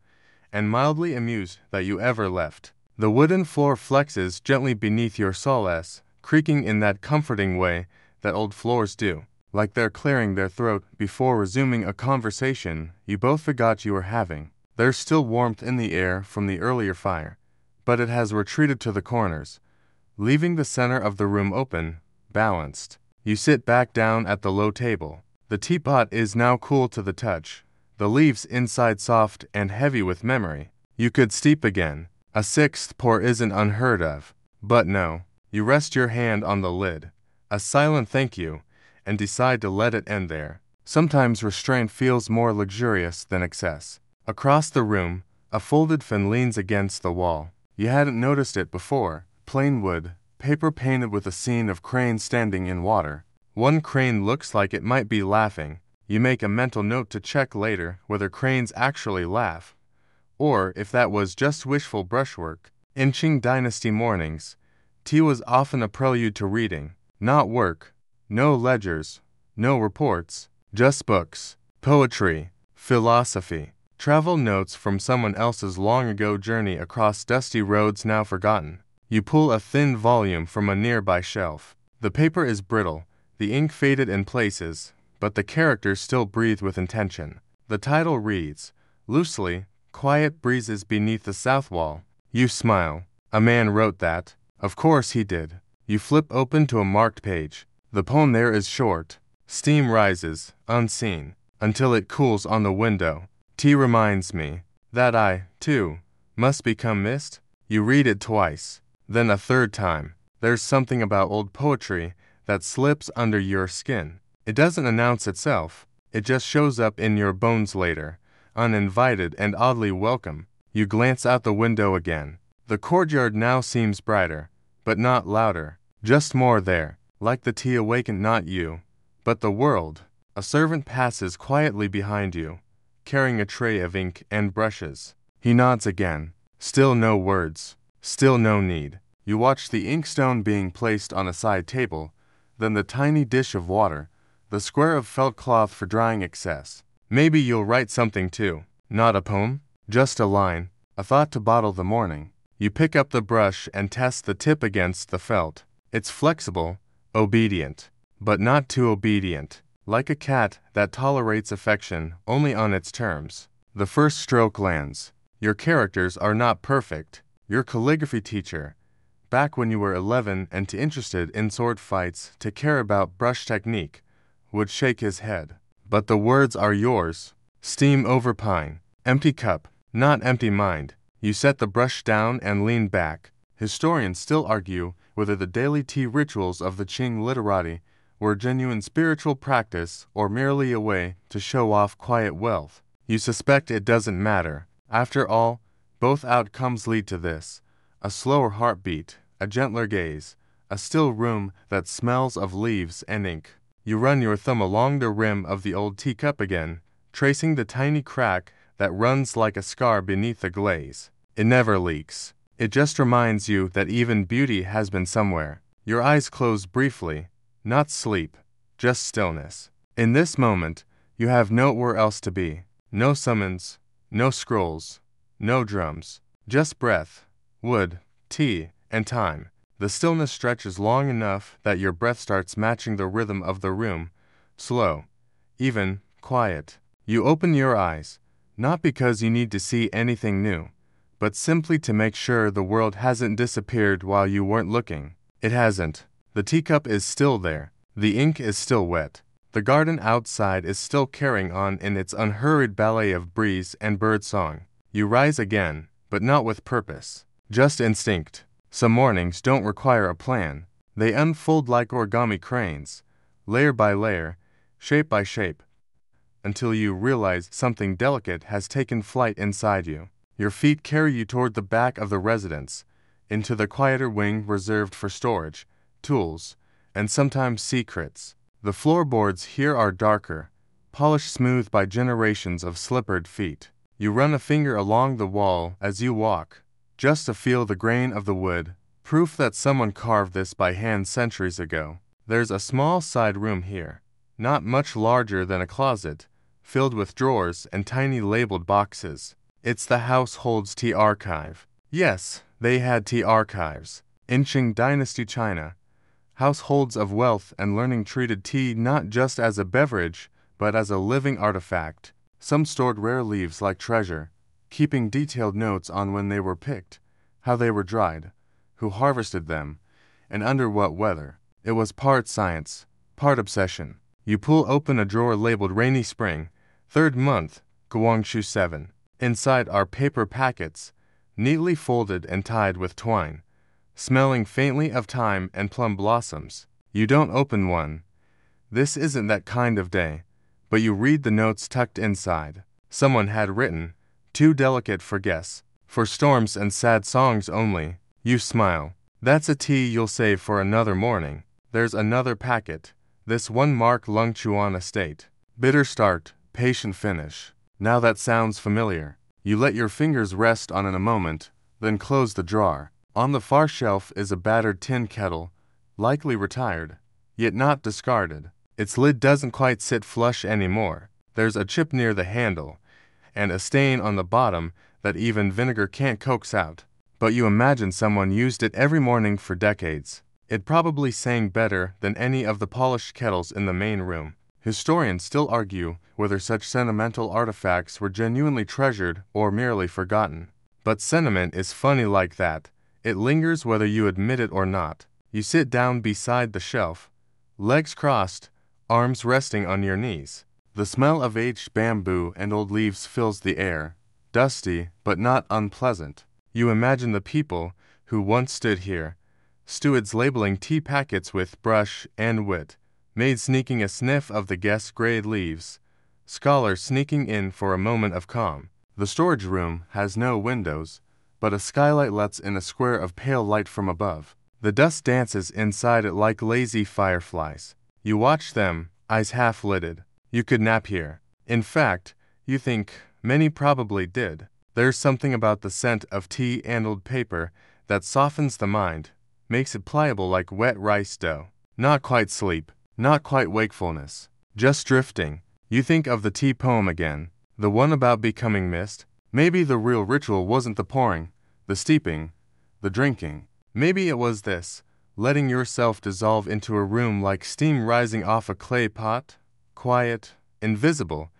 and mildly amused that you ever left. The wooden floor flexes gently beneath your soles, creaking in that comforting way that old floors do, like they're clearing their throat before resuming a conversation you both forgot you were having. There's still warmth in the air from the earlier fire, but it has retreated to the corners, leaving the center of the room open, balanced. You sit back down at the low table. The teapot is now cool to the touch, the leaves inside soft and heavy with memory. You could steep again. A 6th pour isn't unheard of. But no, you rest your hand on the lid, a silent thank you, and decide to let it end there. Sometimes restraint feels more luxurious than excess. Across the room, a folded fan leans against the wall. You hadn't noticed it before. Plain wood, paper painted with a scene of cranes standing in water. One crane looks like it might be laughing. You make a mental note to check later whether cranes actually laugh, or if that was just wishful brushwork. In Qing Dynasty mornings, tea was often a prelude to reading, not work, no ledgers, no reports, just books, poetry, philosophy, travel notes from someone else's long-ago journey across dusty roads now forgotten. You pull a thin volume from a nearby shelf. The paper is brittle, the ink faded in places, but the characters still breathe with intention. The title reads, loosely, Quiet Breezes Beneath the South Wall. You smile. A man wrote that. Of course he did. You flip open to a marked page. The poem there is short. Steam rises, unseen, until it cools on the window. Tea reminds me that I, too, must become mist. You read it twice, then a third time. There's something about old poetry that slips under your skin. It doesn't announce itself. It just shows up in your bones later, uninvited and oddly welcome. You glance out the window again. The courtyard now seems brighter, but not louder, just more there. Like the tea awakened not you, but the world. A servant passes quietly behind you, carrying a tray of ink and brushes. He nods again. Still no words. Still no need. You watch the inkstone being placed on a side table, then the tiny dish of water, the square of felt cloth for drying excess. Maybe you'll write something too. Not a poem, just a line, a thought to bottle the morning. You pick up the brush and test the tip against the felt. It's flexible, obedient, but not too obedient. Like a cat that tolerates affection only on its terms. The first stroke lands. Your characters are not perfect. Your calligraphy teacher, back when you were 11 and too interested in sword fights to care about brush technique, would shake his head. But the words are yours. Steam over pine. Empty cup, not empty mind. You set the brush down and lean back. Historians still argue whether the daily tea rituals of the Qing literati were genuine spiritual practice or merely a way to show off quiet wealth. You suspect it doesn't matter. After all, both outcomes lead to this: a slower heartbeat, a gentler gaze, a still room that smells of leaves and ink. You run your thumb along the rim of the old teacup again, tracing the tiny crack that runs like a scar beneath the glaze. It never leaks. It just reminds you that even beauty has been somewhere. Your eyes close briefly. Not sleep, just stillness. In this moment, you have nowhere else to be. No summons, no scrolls, no drums. Just breath, wood, tea, and time. The stillness stretches long enough that your breath starts matching the rhythm of the room. Slow, even, quiet. You open your eyes, not because you need to see anything new, but simply to make sure the world hasn't disappeared while you weren't looking. It hasn't. The teacup is still there. The ink is still wet. The garden outside is still carrying on in its unhurried ballet of breeze and bird song. You rise again, but not with purpose. Just instinct. Some mornings don't require a plan. They unfold like origami cranes, layer by layer, shape by shape, until you realize something delicate has taken flight inside you. Your feet carry you toward the back of the residence, into the quieter wing reserved for storage, tools, and sometimes secrets. The floorboards here are darker, polished smooth by generations of slippered feet. You run a finger along the wall as you walk, just to feel the grain of the wood, proof that someone carved this by hand centuries ago. There's a small side room here, not much larger than a closet, filled with drawers and tiny labeled boxes. It's the household's tea archive. Yes, they had tea archives. In Qing Dynasty China, households of wealth and learning treated tea not just as a beverage, but as a living artifact. Some stored rare leaves like treasure, keeping detailed notes on when they were picked, how they were dried, who harvested them, and under what weather. It was part science, part obsession. You pull open a drawer labeled Rainy Spring, 3rd month, Guangxu 7. Inside are paper packets, neatly folded and tied with twine, smelling faintly of thyme and plum blossoms. You don't open one. This isn't that kind of day. But you read the notes tucked inside. Someone had written, "Too delicate for guess. For storms and sad songs only." You smile. That's a tea you'll save for another morning. There's another packet. This one marked Lung Chuan Estate. Bitter start, patient finish. Now that sounds familiar. You let your fingers rest on it a moment, then close the drawer. On the far shelf is a battered tin kettle, likely retired, yet not discarded. Its lid doesn't quite sit flush anymore. There's a chip near the handle, and a stain on the bottom that even vinegar can't coax out. But you imagine someone used it every morning for decades. It probably sang better than any of the polished kettles in the main room. Historians still argue whether such sentimental artifacts were genuinely treasured or merely forgotten. But sentiment is funny like that. It lingers whether you admit it or not. You sit down beside the shelf, legs crossed, arms resting on your knees. The smell of aged bamboo and old leaves fills the air, dusty but not unpleasant. You imagine the people who once stood here, stewards labeling tea packets with brush and wit, maids sneaking a sniff of the guests' grayed leaves, scholars sneaking in for a moment of calm. The storage room has no windows, but a skylight lets in a square of pale light from above. The dust dances inside it like lazy fireflies. You watch them, eyes half-lidded. You could nap here. In fact, you think many probably did. There's something about the scent of tea and old paper that softens the mind, makes it pliable like wet rice dough. Not quite sleep, not quite wakefulness, just drifting. You think of the tea poem again, the one about becoming mist. Maybe the real ritual wasn't the pouring, the steeping, the drinking. Maybe it was this, letting yourself dissolve into a room like steam rising off a clay pot, quiet, invisible,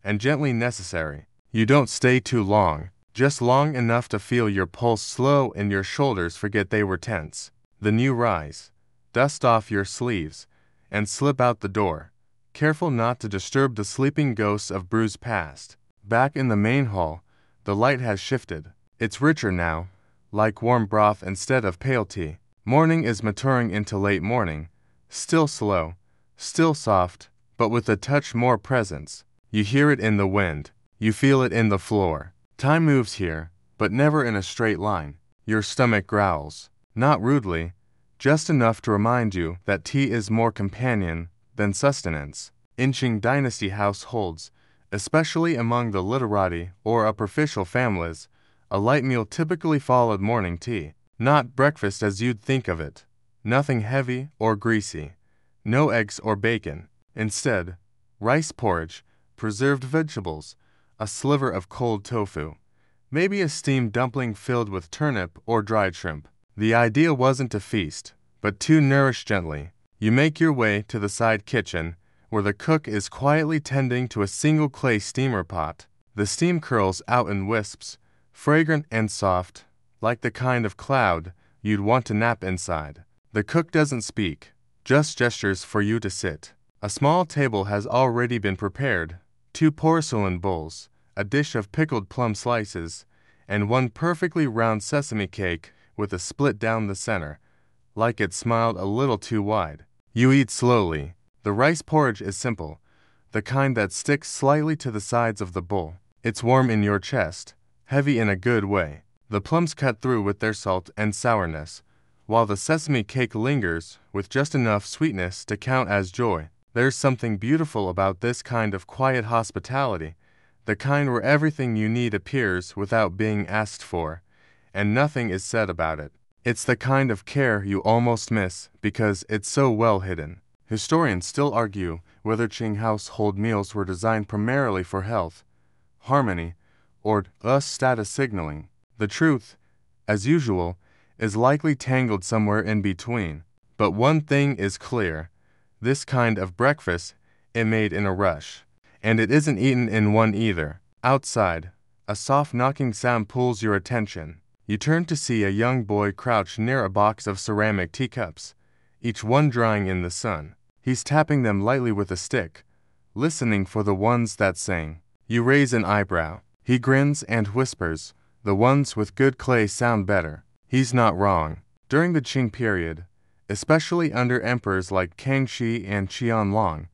and gently necessary. You don't stay too long, just long enough to feel your pulse slow and your shoulders forget they were tense. Then you rise, dust off your sleeves, and slip out the door, careful not to disturb the sleeping ghosts of Bru's past. Back in the main hall, the light has shifted. It's richer now, like warm broth instead of pale tea. Morning is maturing into late morning, still slow, still soft, but with a touch more presence. You hear it in the wind. You feel it in the floor. Time moves here, but never in a straight line. Your stomach growls, not rudely, just enough to remind you that tea is more companion than sustenance. In Qing Dynasty households, especially among the literati or upper-official families, a light meal typically followed morning tea. Not breakfast as you'd think of it. Nothing heavy or greasy. No eggs or bacon. Instead, rice porridge, preserved vegetables, a sliver of cold tofu, maybe a steamed dumpling filled with turnip or dried shrimp. The idea wasn't to feast, but to nourish gently. You make your way to the side kitchen, where the cook is quietly tending to a single clay steamer pot. The steam curls out in wisps, fragrant and soft, like the kind of cloud you'd want to nap inside. The cook doesn't speak, just gestures for you to sit. A small table has already been prepared, 2 porcelain bowls, a dish of pickled plum slices, and one perfectly round sesame cake with a split down the center, like it smiled a little too wide. You eat slowly. The rice porridge is simple, the kind that sticks slightly to the sides of the bowl. It's warm in your chest, heavy in a good way. The plums cut through with their salt and sourness, while the sesame cake lingers with just enough sweetness to count as joy. There's something beautiful about this kind of quiet hospitality, the kind where everything you need appears without being asked for, and nothing is said about it. It's the kind of care you almost miss because it's so well hidden. Historians still argue whether Qing household meals were designed primarily for health, harmony, or status signaling. The truth, as usual, is likely tangled somewhere in between. But one thing is clear. This kind of breakfast is made in a rush. And it isn't eaten in one either. Outside, a soft knocking sound pulls your attention. You turn to see a young boy crouched near a box of ceramic teacups, each one drying in the sun. He's tapping them lightly with a stick, listening for the ones that sing. You raise an eyebrow. He grins and whispers, "The ones with good clay sound better." He's not wrong. During the Qing period, especially under emperors like Kangxi and Qianlong,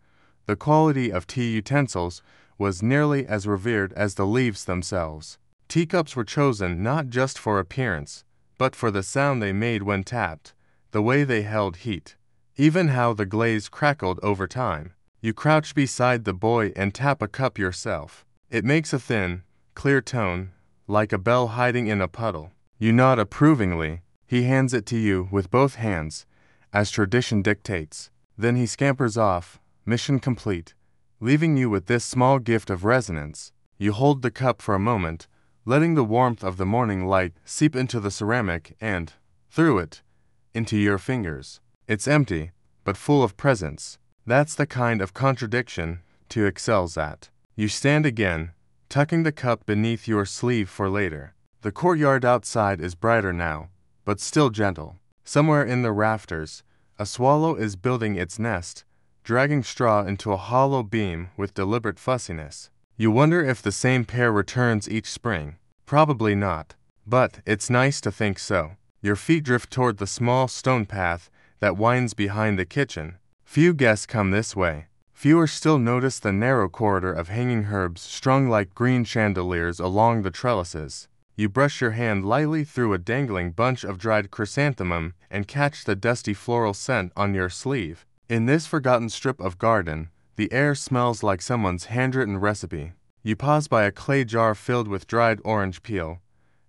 the quality of tea utensils was nearly as revered as the leaves themselves. Teacups were chosen not just for appearance, but for the sound they made when tapped, the way they held heat, even how the glaze crackled over time. You crouch beside the boy and tap a cup yourself. It makes a thin, clear tone, like a bell hiding in a puddle. You nod approvingly. He hands it to you with both hands, as tradition dictates. Then he scampers off, mission complete, leaving you with this small gift of resonance. You hold the cup for a moment, letting the warmth of the morning light seep into the ceramic and, through it, into your fingers. It's empty, but full of presence. That's the kind of contradiction tea excels at. You stand again, tucking the cup beneath your sleeve for later. The courtyard outside is brighter now, but still gentle. Somewhere in the rafters, a swallow is building its nest, dragging straw into a hollow beam with deliberate fussiness. You wonder if the same pair returns each spring. Probably not, but it's nice to think so. Your feet drift toward the small stone path that winds behind the kitchen. Few guests come this way. Fewer still notice the narrow corridor of hanging herbs strung like green chandeliers along the trellises. You brush your hand lightly through a dangling bunch of dried chrysanthemum and catch the dusty floral scent on your sleeve. In this forgotten strip of garden, the air smells like someone's handwritten recipe. You pause by a clay jar filled with dried orange peel,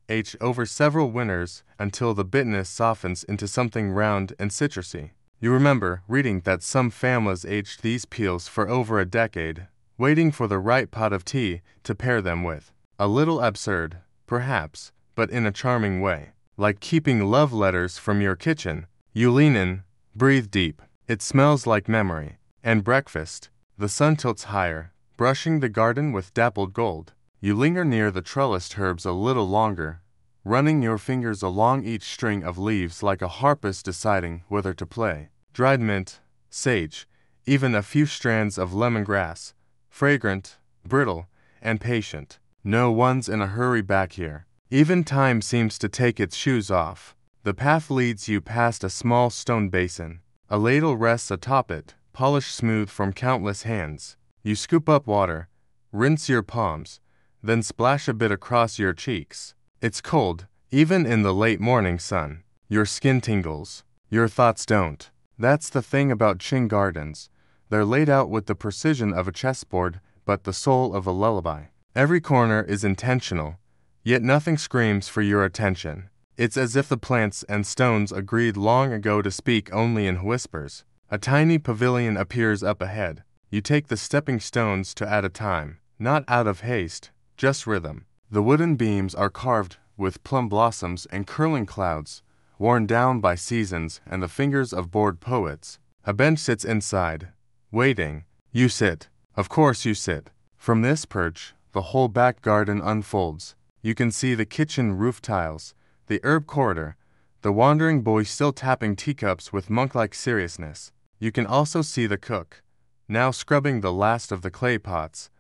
aged over several winters until the bitterness softens into something round and citrusy. You remember reading that some families aged these peels for over a decade, waiting for the right pot of tea to pair them with. A little absurd, perhaps, but in a charming way. Like keeping love letters from your kitchen. You lean in, breathe deep. It smells like memory. And breakfast. The sun tilts higher, brushing the garden with dappled gold. You linger near the trellised herbs a little longer, running your fingers along each string of leaves like a harpist deciding whether to play. Dried mint, sage, even a few strands of lemongrass, fragrant, brittle, and patient. No one's in a hurry back here. Even time seems to take its shoes off. The path leads you past a small stone basin. A ladle rests atop it, polished smooth from countless hands. You scoop up water, rinse your palms, then splash a bit across your cheeks. It's cold, even in the late morning sun. Your skin tingles. Your thoughts don't. That's the thing about Qing gardens. They're laid out with the precision of a chessboard, but the soul of a lullaby. Every corner is intentional, yet nothing screams for your attention. It's as if the plants and stones agreed long ago to speak only in whispers. A tiny pavilion appears up ahead. You take the stepping stones to at a time, not out of haste, just rhythm. The wooden beams are carved with plum blossoms and curling clouds, worn down by seasons and the fingers of bored poets. A bench sits inside, waiting. You sit. Of course you sit. From this perch, the whole back garden unfolds. You can see the kitchen roof tiles, the herb corridor, the wandering boy still tapping teacups with monk-like seriousness. You can also see the cook, now scrubbing the last of the clay pots,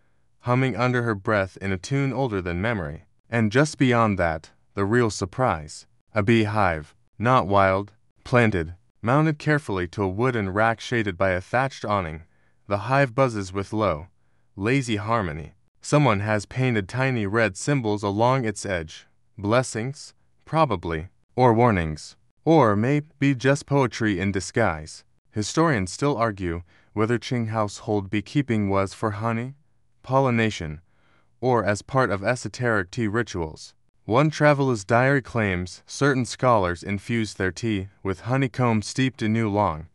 humming under her breath in a tune older than memory. And just beyond that, the real surprise. A beehive, not wild, planted, mounted carefully to a wooden rack shaded by a thatched awning. The hive buzzes with low, lazy harmony. Someone has painted tiny red symbols along its edge. Blessings, probably, or warnings, or maybe just poetry in disguise. Historians still argue whether Qing household beekeeping was for honey, pollination, or as part of esoteric tea rituals. One traveler's diary claims certain scholars infused their tea with honeycomb steeped in oolong,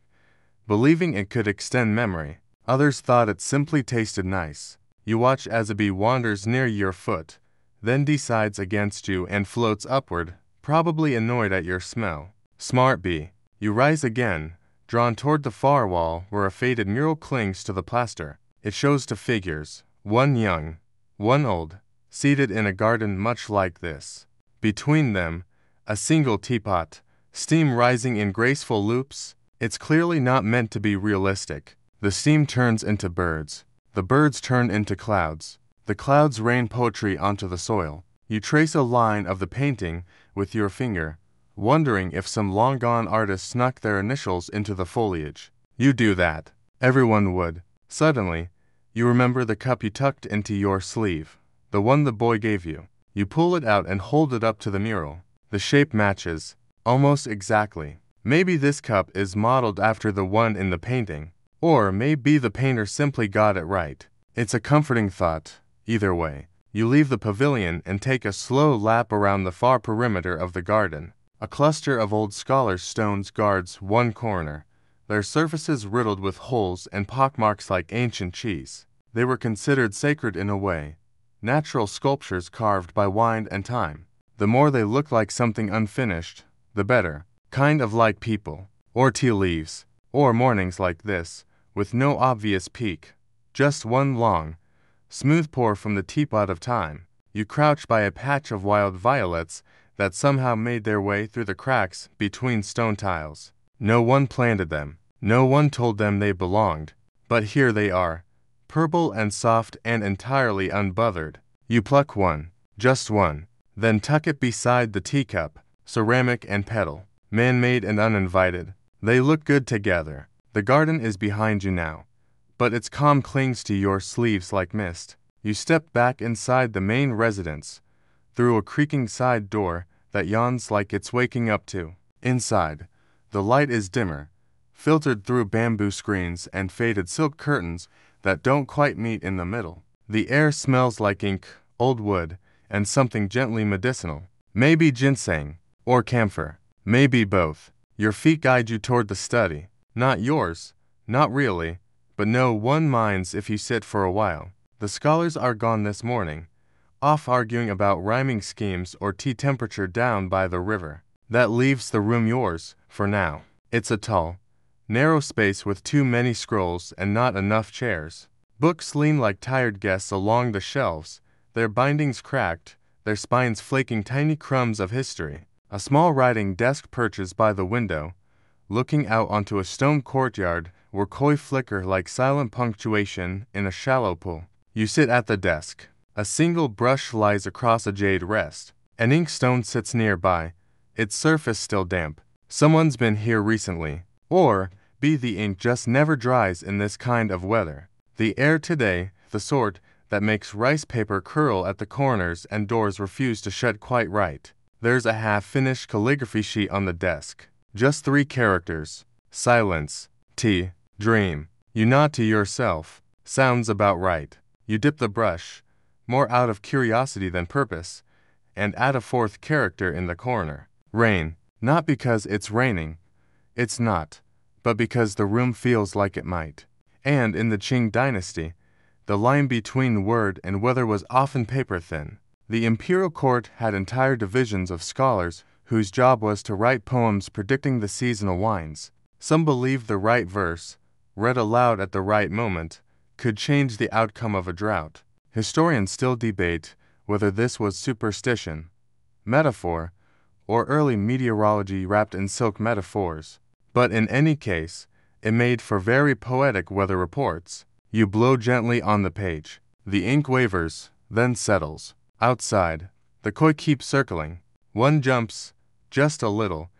believing it could extend memory. Others thought it simply tasted nice. You watch as a bee wanders near your foot, then decides against you and floats upward, probably annoyed at your smell. Smart bee. You rise again, drawn toward the far wall where a faded mural clings to the plaster. It shows two figures, one young, one old, seated in a garden much like this. Between them, a single teapot, steam rising in graceful loops. It's clearly not meant to be realistic. The steam turns into birds. The birds turn into clouds. The clouds rain poetry onto the soil. You trace a line of the painting with your finger, wondering if some long-gone artist snuck their initials into the foliage. You do that. Everyone would. Suddenly, you remember the cup you tucked into your sleeve. The one the boy gave you. You pull it out and hold it up to the mural. The shape matches, almost exactly. Maybe this cup is modeled after the one in the painting. Or maybe the painter simply got it right. It's a comforting thought. Either way, you leave the pavilion and take a slow lap around the far perimeter of the garden. A cluster of old scholars' stones guards one corner, their surfaces riddled with holes and pockmarks like ancient cheese. They were considered sacred in a way, natural sculptures carved by wind and time. The more they look like something unfinished, the better. Kind of like people, or tea leaves, or mornings like this, with no obvious peak. Just one long, smooth pour from the teapot of time. You crouch by a patch of wild violets that somehow made their way through the cracks between stone tiles. No one planted them. No one told them they belonged. But here they are, purple and soft and entirely unbothered. You pluck one, just one, then tuck it beside the teacup, ceramic and petal, man-made and uninvited. They look good together. The garden is behind you now, but its calm clings to your sleeves like mist. You step back inside the main residence, through a creaking side door that yawns like it's waking up too. Inside, the light is dimmer, filtered through bamboo screens and faded silk curtains that don't quite meet in the middle. The air smells like ink, old wood, and something gently medicinal. Maybe ginseng, or camphor. Maybe both. Your feet guide you toward the study. Not yours, not really, but no one minds if you sit for a while. The scholars are gone this morning, off arguing about rhyming schemes or tea temperature down by the river. That leaves the room yours, for now. It's a tall, narrow space with too many scrolls and not enough chairs. Books lean like tired guests along the shelves, their bindings cracked, their spines flaking tiny crumbs of history. A small writing desk perches by the window, looking out onto a stone courtyard where koi flicker like silent punctuation in a shallow pool. You sit at the desk. A single brush lies across a jade rest. An inkstone sits nearby, its surface still damp. Someone's been here recently. Or, the ink just never dries in this kind of weather. The air today, the sort that makes rice paper curl at the corners and doors refuse to shut quite right. There's a half-finished calligraphy sheet on the desk. Just 3 characters. Silence. Tea. Dream. You nod to yourself. Sounds about right. You dip the brush, more out of curiosity than purpose, and add a 4th character in the corner. Rain. Not because it's raining. It's not. But because the room feels like it might. And in the Qing Dynasty, the line between word and weather was often paper-thin. The imperial court had entire divisions of scholars whose job was to write poems predicting the seasonal wines. Some believed the right verse, read aloud at the right moment, could change the outcome of a drought. Historians still debate whether this was superstition, metaphor, or early meteorology wrapped in silk metaphors. But in any case, it made for very poetic weather reports. You blow gently on the page. The ink wavers, then settles. Outside, the koi keeps circling. One jumps, just a little,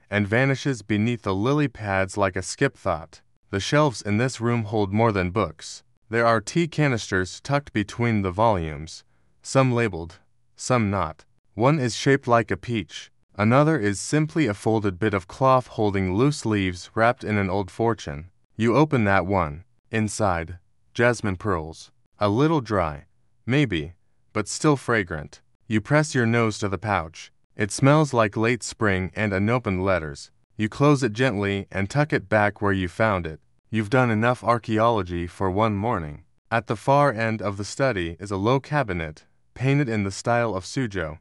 and vanishes beneath the lily pads like a skip thought. The shelves in this room hold more than books. There are tea canisters tucked between the volumes, some labeled, some not. One is shaped like a peach. Another is simply a folded bit of cloth holding loose leaves wrapped in an old fortune. You open that one. Inside, jasmine pearls. A little dry, maybe, but still fragrant. You press your nose to the pouch. It smells like late spring and unopened letters. You close it gently and tuck it back where you found it. You've done enough archaeology for one morning. At the far end of the study is a low cabinet, painted in the style of Suzhou,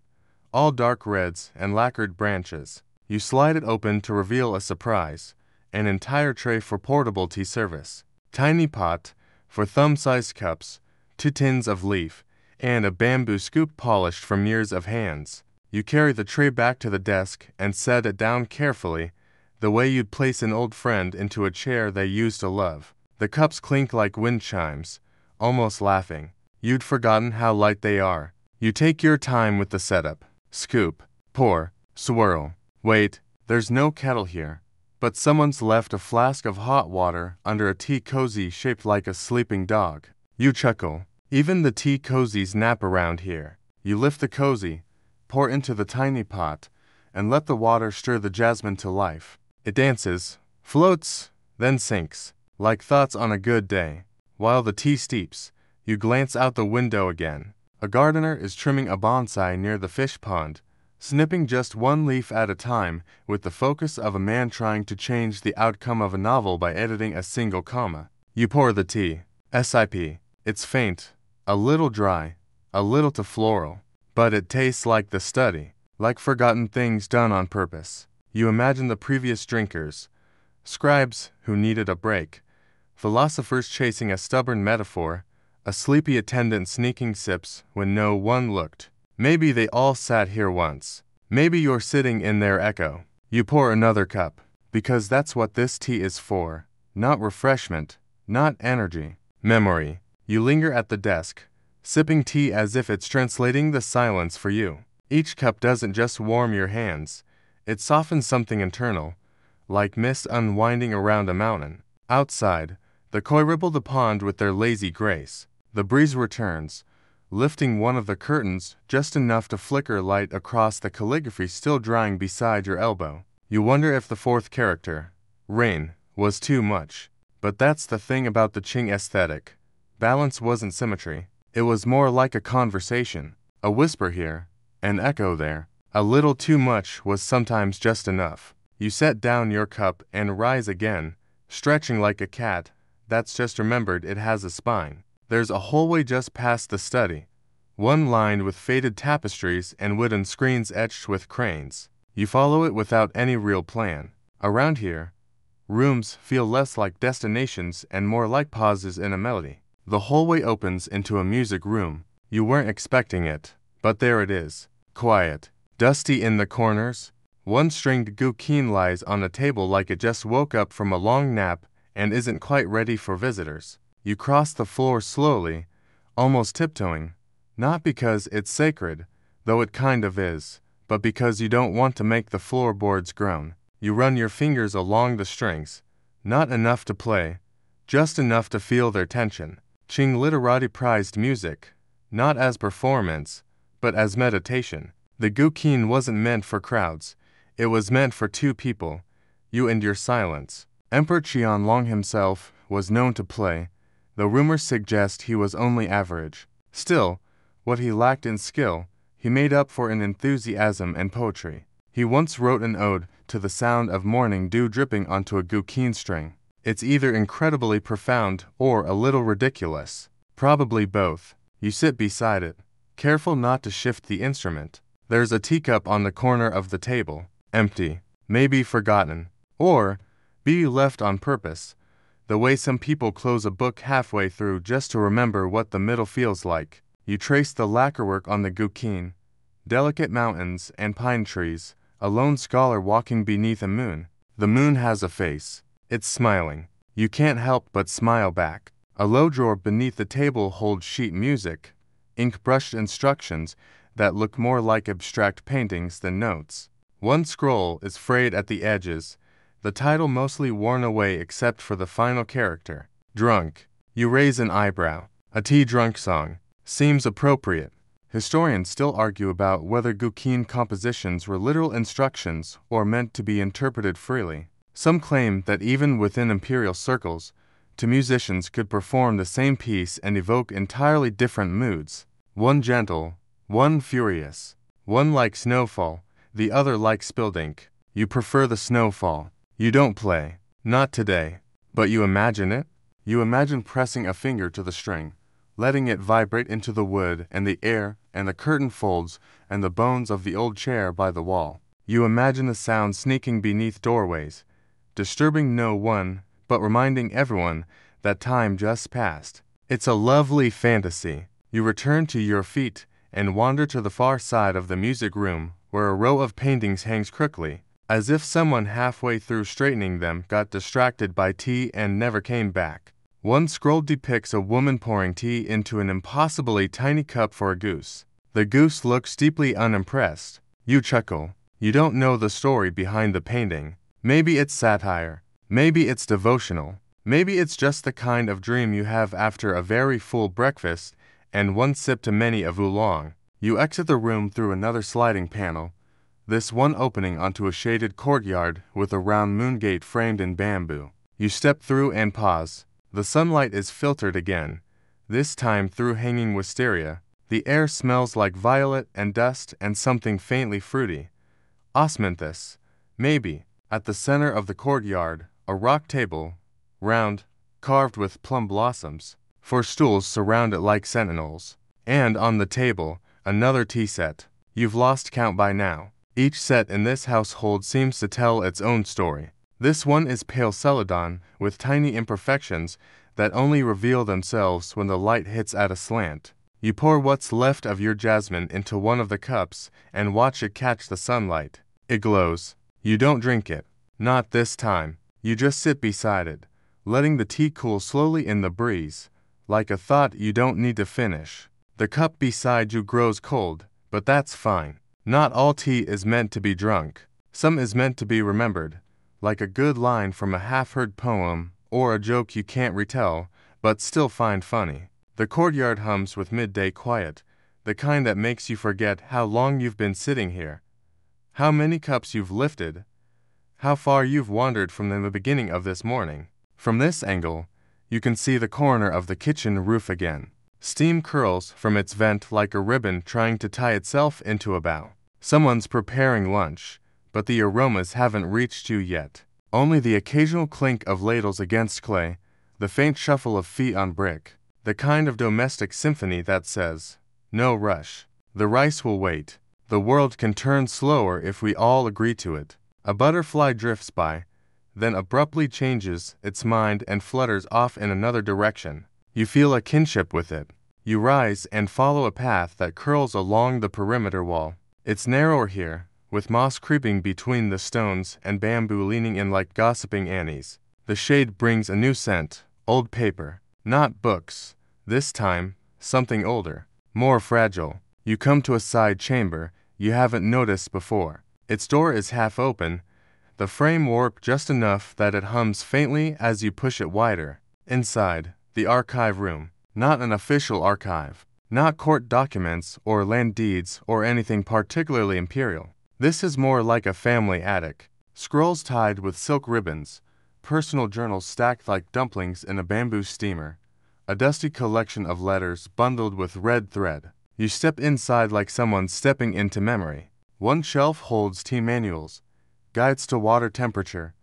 all dark reds and lacquered branches. You slide it open to reveal a surprise, an entire tray for portable tea service. Tiny pot, for thumb-sized cups, 2 tins of leaf, and a bamboo scoop polished from years of hands. You carry the tray back to the desk and set it down carefully, the way you'd place an old friend into a chair they used to love. The cups clink like wind chimes, almost laughing. You'd forgotten how light they are. You take your time with the setup. Scoop, pour, swirl. Wait, there's no kettle here. But someone's left a flask of hot water under a tea cozy shaped like a sleeping dog. You chuckle. Even the tea cozies nap around here. You lift the cozy, pour into the tiny pot, and let the water stir the jasmine to life. It dances, floats, then sinks, like thoughts on a good day. While the tea steeps, you glance out the window again. A gardener is trimming a bonsai near the fish pond, snipping just 1 leaf at a time with the focus of a man trying to change the outcome of a novel by editing a single comma. You pour the tea. Sip. It's faint, a little dry, a little too floral. But it tastes like the study, like forgotten things done on purpose. You imagine the previous drinkers, scribes who needed a break, philosophers chasing a stubborn metaphor, a sleepy attendant sneaking sips when no one looked. Maybe they all sat here once. Maybe you're sitting in their echo. You pour another cup, because that's what this tea is for. Not refreshment, not energy. Memory. You linger at the desk, sipping tea as if it's translating the silence for you. Each cup doesn't just warm your hands, it softens something internal, like mist unwinding around a mountain. Outside, the koi ripple the pond with their lazy grace. The breeze returns, lifting one of the curtains just enough to flicker light across the calligraphy still drying beside your elbow. You wonder if the fourth character, rain, was too much. But that's the thing about the Qing aesthetic. Balance wasn't symmetry. It was more like a conversation. A whisper here, an echo there. A little too much was sometimes just enough. You set down your cup and rise again, stretching like a cat that's just remembered it has a spine. There's a hallway just past the study, one lined with faded tapestries and wooden screens etched with cranes. You follow it without any real plan. Around here, rooms feel less like destinations and more like pauses in a melody. The hallway opens into a music room. You weren't expecting it, but there it is. Quiet, dusty in the corners. One stringed Qing lies on a table like it just woke up from a long nap and isn't quite ready for visitors. You cross the floor slowly, almost tiptoeing, not because it's sacred, though it kind of is, but because you don't want to make the floorboards groan. You run your fingers along the strings, not enough to play, just enough to feel their tension. Qing literati prized music, not as performance, but as meditation. The Qing wasn't meant for crowds. It was meant for two people, you and your silence. Emperor Qianlong himself was known to play, though rumors suggest he was only average. Still, what he lacked in skill, he made up for in enthusiasm and poetry. He once wrote an ode to the sound of morning dew dripping onto a Qing string. It's either incredibly profound or a little ridiculous. Probably both. You sit beside it, careful not to shift the instrument. There's a teacup on the corner of the table, empty, maybe forgotten, or be left on purpose, the way some people close a book halfway through just to remember what the middle feels like. You trace the lacquerwork on the Qing, delicate mountains and pine trees, a lone scholar walking beneath a moon. The moon has a face. It's smiling. You can't help but smile back. A low drawer beneath the table holds sheet music, ink-brushed instructions that look more like abstract paintings than notes. One scroll is frayed at the edges, the title mostly worn away except for the final character. Drunk. You raise an eyebrow. A tea-drunk song. Seems appropriate. Historians still argue about whether Qing compositions were literal instructions or meant to be interpreted freely. Some claim that even within imperial circles, two musicians could perform the same piece and evoke entirely different moods. One gentle, one furious. One like snowfall, the other like spilled ink. You prefer the snowfall. You don't play. Not today. But you imagine it? You imagine pressing a finger to the string, letting it vibrate into the wood and the air and the curtain folds and the bones of the old chair by the wall. You imagine the sound sneaking beneath doorways, disturbing no one, but reminding everyone that time just passed. It's a lovely fantasy. You return to your feet and wander to the far side of the music room, where a row of paintings hangs crookedly, as if someone halfway through straightening them got distracted by tea and never came back. One scroll depicts a woman pouring tea into an impossibly tiny cup for a goose. The goose looks deeply unimpressed. You chuckle. You don't know the story behind the painting. Maybe it's satire. Maybe it's devotional. Maybe it's just the kind of dream you have after a very full breakfast and one sip to many of oolong. You exit the room through another sliding panel, this one opening onto a shaded courtyard with a round moon gate framed in bamboo. You step through and pause. The sunlight is filtered again, this time through hanging wisteria. The air smells like violet and dust and something faintly fruity. Osmanthus, maybe. At the center of the courtyard, a rock table, round, carved with plum blossoms. 4 stools surround it like sentinels. And on the table, another tea set. You've lost count by now. Each set in this household seems to tell its own story. This one is pale celadon, with tiny imperfections that only reveal themselves when the light hits at a slant. You pour what's left of your jasmine into one of the cups and watch it catch the sunlight. It glows. You don't drink it. Not this time. You just sit beside it, letting the tea cool slowly in the breeze, like a thought you don't need to finish. The cup beside you grows cold, but that's fine. Not all tea is meant to be drunk. Some is meant to be remembered, like a good line from a half-heard poem or a joke you can't retell, but still find funny. The courtyard hums with midday quiet, the kind that makes you forget how long you've been sitting here, how many cups you've lifted, how far you've wandered from the beginning of this morning. From this angle, you can see the corner of the kitchen roof again. Steam curls from its vent like a ribbon trying to tie itself into a bow. Someone's preparing lunch, but the aromas haven't reached you yet. Only the occasional clink of ladles against clay, the faint shuffle of feet on brick, the kind of domestic symphony that says, "No rush. The rice will wait. The world can turn slower if we all agree to it." A butterfly drifts by, then abruptly changes its mind and flutters off in another direction. You feel a kinship with it. You rise and follow a path that curls along the perimeter wall. It's narrower here, with moss creeping between the stones and bamboo leaning in like gossiping Annies. The shade brings a new scent, old paper. Not books. This time, something older, more fragile. You come to a side chamber you haven't noticed before. Its door is half open, the frame warped just enough that it hums faintly as you push it wider. Inside, the archive room. Not an official archive. Not court documents or land deeds or anything particularly imperial. This is more like a family attic. Scrolls tied with silk ribbons, personal journals stacked like dumplings in a bamboo steamer, a dusty collection of letters bundled with red thread. You step inside like someone stepping into memory. One shelf holds tea manuals, guides to water temperature,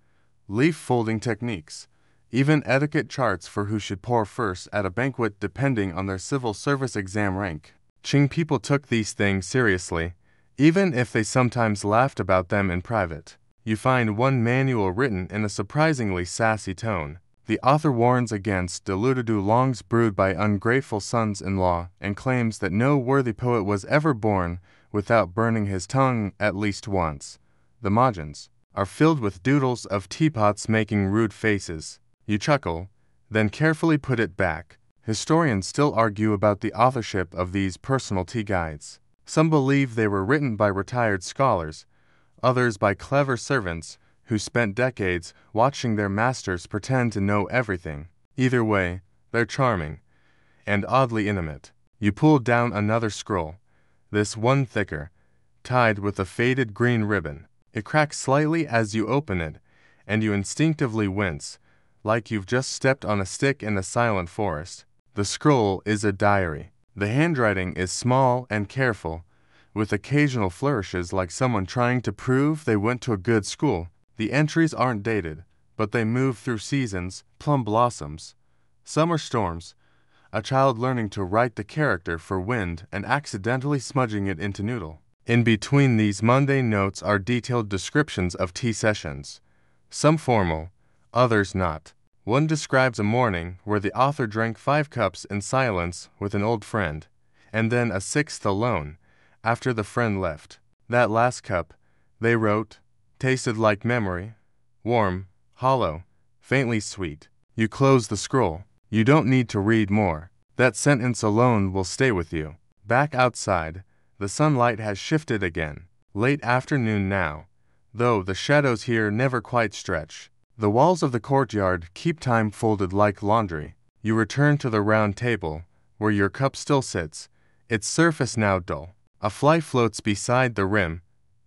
leaf folding techniques, even etiquette charts for who should pour first at a banquet depending on their civil service exam rank. Qing people took these things seriously, even if they sometimes laughed about them in private. You find one manual written in a surprisingly sassy tone. The author warns against diluted oolongs brewed by ungrateful sons-in-law and claims that no worthy poet was ever born without burning his tongue at least once. The margins are filled with doodles of teapots making rude faces. You chuckle, then carefully put it back. Historians still argue about the authorship of these personal tea guides. Some believe they were written by retired scholars, others by clever servants who spent decades watching their masters pretend to know everything. Either way, they're charming and oddly intimate. You pull down another scroll, this one thicker, tied with a faded green ribbon. It cracks slightly as you open it, and you instinctively wince, like you've just stepped on a stick in a silent forest. The scroll is a diary. The handwriting is small and careful, with occasional flourishes like someone trying to prove they went to a good school. The entries aren't dated, but they move through seasons, plum blossoms, summer storms, a child learning to write the character for wind and accidentally smudging it into noodle. In between these mundane notes are detailed descriptions of tea sessions, some formal, others not. One describes a morning where the author drank 5 cups in silence with an old friend, and then a 6th alone, after the friend left. That last cup, they wrote, tasted like memory, warm, hollow, faintly sweet. You close the scroll. You don't need to read more. That sentence alone will stay with you. Back outside, the sunlight has shifted again. Late afternoon now, though the shadows here never quite stretch. The walls of the courtyard keep time folded like laundry. You return to the round table, where your cup still sits, its surface now dull. A fly floats beside the rim,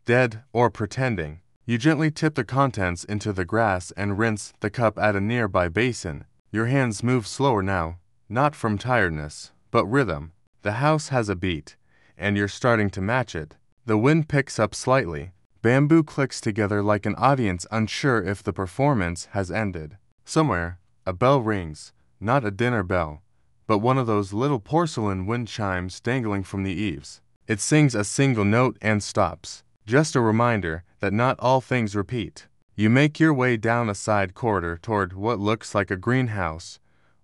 dead or pretending. You gently tip the contents into the grass and rinse the cup at a nearby basin. Your hands move slower now, not from tiredness, but rhythm. The house has a beat, and you're starting to match it. The wind picks up slightly. Bamboo clicks together like an audience unsure if the performance has ended. Somewhere, a bell rings, not a dinner bell, but one of those little porcelain wind chimes dangling from the eaves. It sings a single note and stops. Just a reminder that not all things repeat. You make your way down a side corridor toward what looks like a greenhouse,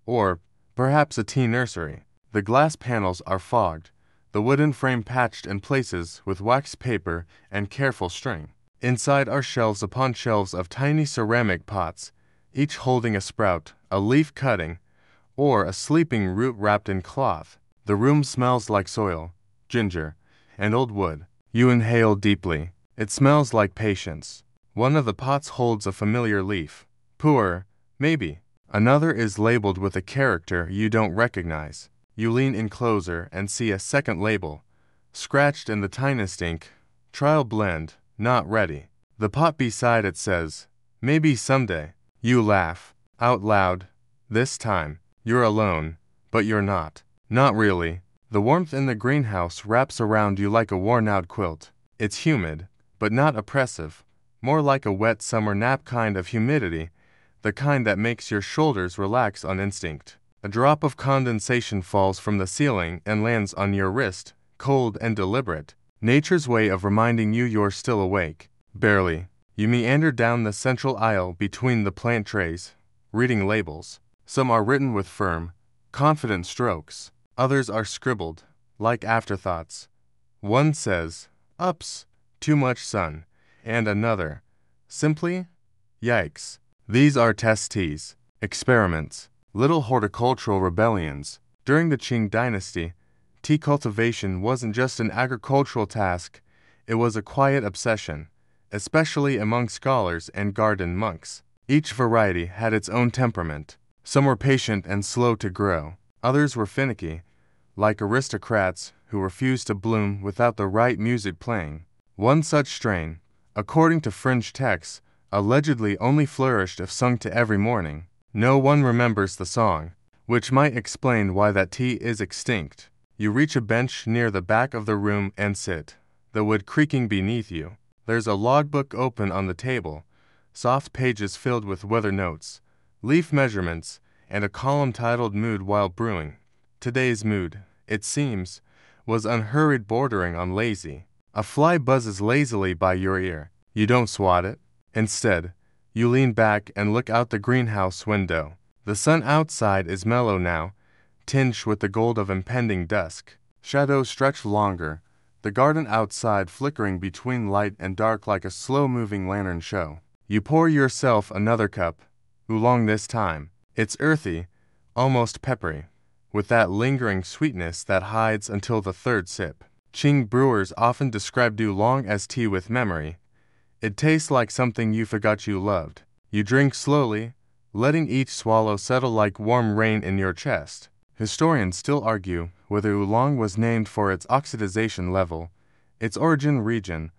or perhaps a tea nursery. The glass panels are fogged, the wooden frame patched in places with wax paper and careful string. Inside are shelves upon shelves of tiny ceramic pots, each holding a sprout, a leaf cutting, or a sleeping root wrapped in cloth. The room smells like soil, ginger, and old wood. You inhale deeply. It smells like patience. One of the pots holds a familiar leaf. Poor, maybe. Another is labeled with a character you don't recognize. You lean in closer and see a second label, scratched in the tiniest ink, trial blend, not ready. The pot beside it says, maybe someday. You laugh, out loud. This time, you're alone, but you're not. Not really. The warmth in the greenhouse wraps around you like a worn-out quilt. It's humid, but not oppressive, more like a wet summer nap kind of humidity, the kind that makes your shoulders relax on instinct. A drop of condensation falls from the ceiling and lands on your wrist, cold and deliberate. Nature's way of reminding you you're still awake. Barely. You meander down the central aisle between the plant trays, reading labels. Some are written with firm, confident strokes. Others are scribbled, like afterthoughts. One says, "Ups, too much sun," and another, simply, "Yikes." These are test teas, experiments, little horticultural rebellions. During the Qing Dynasty, tea cultivation wasn't just an agricultural task, it was a quiet obsession, especially among scholars and garden monks. Each variety had its own temperament. Some were patient and slow to grow. Others were finicky, like aristocrats who refused to bloom without the right music playing. One such strain, according to fringe texts, allegedly only flourished if sung to every morning. No one remembers the song, which might explain why that tea is extinct. You reach a bench near the back of the room and sit, the wood creaking beneath you. There's a logbook open on the table, soft pages filled with weather notes, leaf measurements, and a column titled Mood While Brewing. Today's mood, it seems, was unhurried, bordering on lazy. A fly buzzes lazily by your ear. You don't swat it. Instead, you lean back and look out the greenhouse window. The sun outside is mellow now, tinged with the gold of impending dusk. Shadows stretch longer, the garden outside flickering between light and dark like a slow-moving lantern show. You pour yourself another cup, oolong this time. It's earthy, almost peppery, with that lingering sweetness that hides until the third sip. Qing brewers often described oolong as tea with memory. It tastes like something you forgot you loved. You drink slowly, letting each swallow settle like warm rain in your chest. Historians still argue whether oolong was named for its oxidization level, its origin region,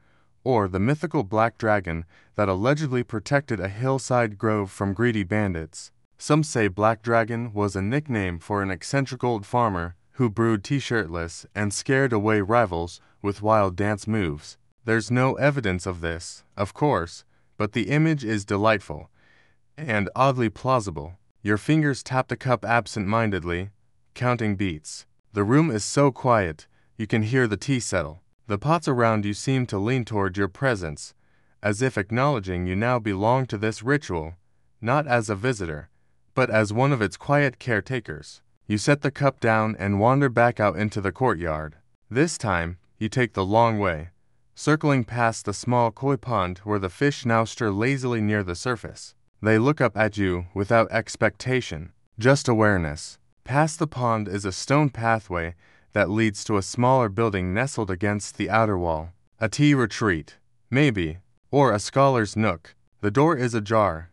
or the mythical black dragon that allegedly protected a hillside grove from greedy bandits. Some say Black Dragon was a nickname for an eccentric old farmer who brewed tea shirtless and scared away rivals with wild dance moves. There's no evidence of this, of course, but the image is delightful and oddly plausible. Your fingers tap the cup absent-mindedly, counting beats. The room is so quiet, you can hear the tea settle. The pots around you seem to lean toward your presence, as if acknowledging you now belong to this ritual, not as a visitor, but as one of its quiet caretakers. You set the cup down and wander back out into the courtyard. This time, you take the long way, circling past the small koi pond where the fish now stir lazily near the surface. They look up at you without expectation, just awareness. Past the pond is a stone pathway that leads to a smaller building nestled against the outer wall. A tea retreat, maybe, or a scholar's nook. The door is ajar,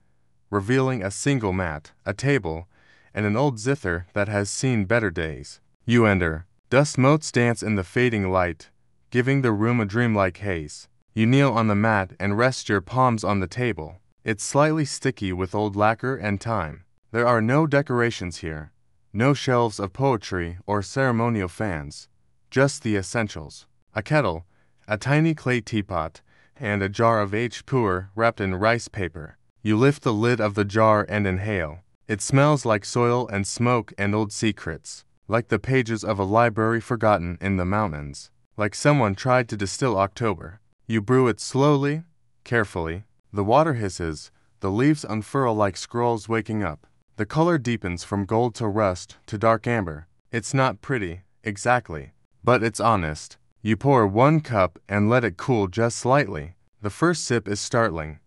revealing a single mat, a table, and an old zither that has seen better days. You enter. Dust motes dance in the fading light, giving the room a dreamlike haze. You kneel on the mat and rest your palms on the table. It's slightly sticky with old lacquer and time. There are no decorations here, no shelves of poetry or ceremonial fans, just the essentials. A kettle, a tiny clay teapot, and a jar of aged pu'er wrapped in rice paper. You lift the lid of the jar and inhale. It smells like soil and smoke and old secrets, like the pages of a library forgotten in the mountains, like someone tried to distill October. You brew it slowly, carefully. The water hisses, the leaves unfurl like scrolls waking up. The color deepens from gold to rust to dark amber. It's not pretty, exactly, but it's honest. You pour one cup and let it cool just slightly. The first sip is startling,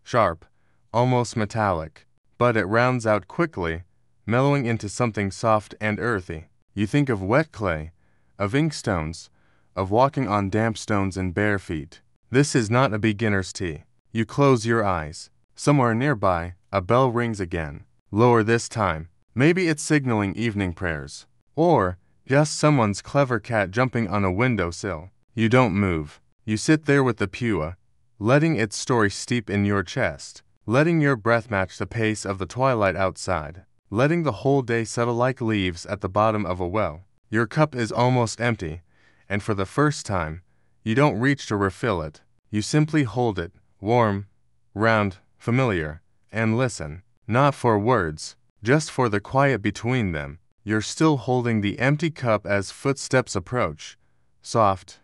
sharp, almost metallic, but it rounds out quickly, mellowing into something soft and earthy. You think of wet clay, of inkstones, of walking on damp stones in bare feet. This is not a beginner's tea. You close your eyes. Somewhere nearby, a bell rings again. Lower this time. Maybe it's signaling evening prayers. Or just someone's clever cat jumping on a windowsill. You don't move. You sit there with the pua, letting its story steep in your chest, letting your breath match the pace of the twilight outside, letting the whole day settle like leaves at the bottom of a well. Your cup is almost empty, and for the first time, you don't reach to refill it. You simply hold it, warm, round, familiar, and listen, not for words, just for the quiet between them. You're still holding the empty cup as footsteps approach, soft,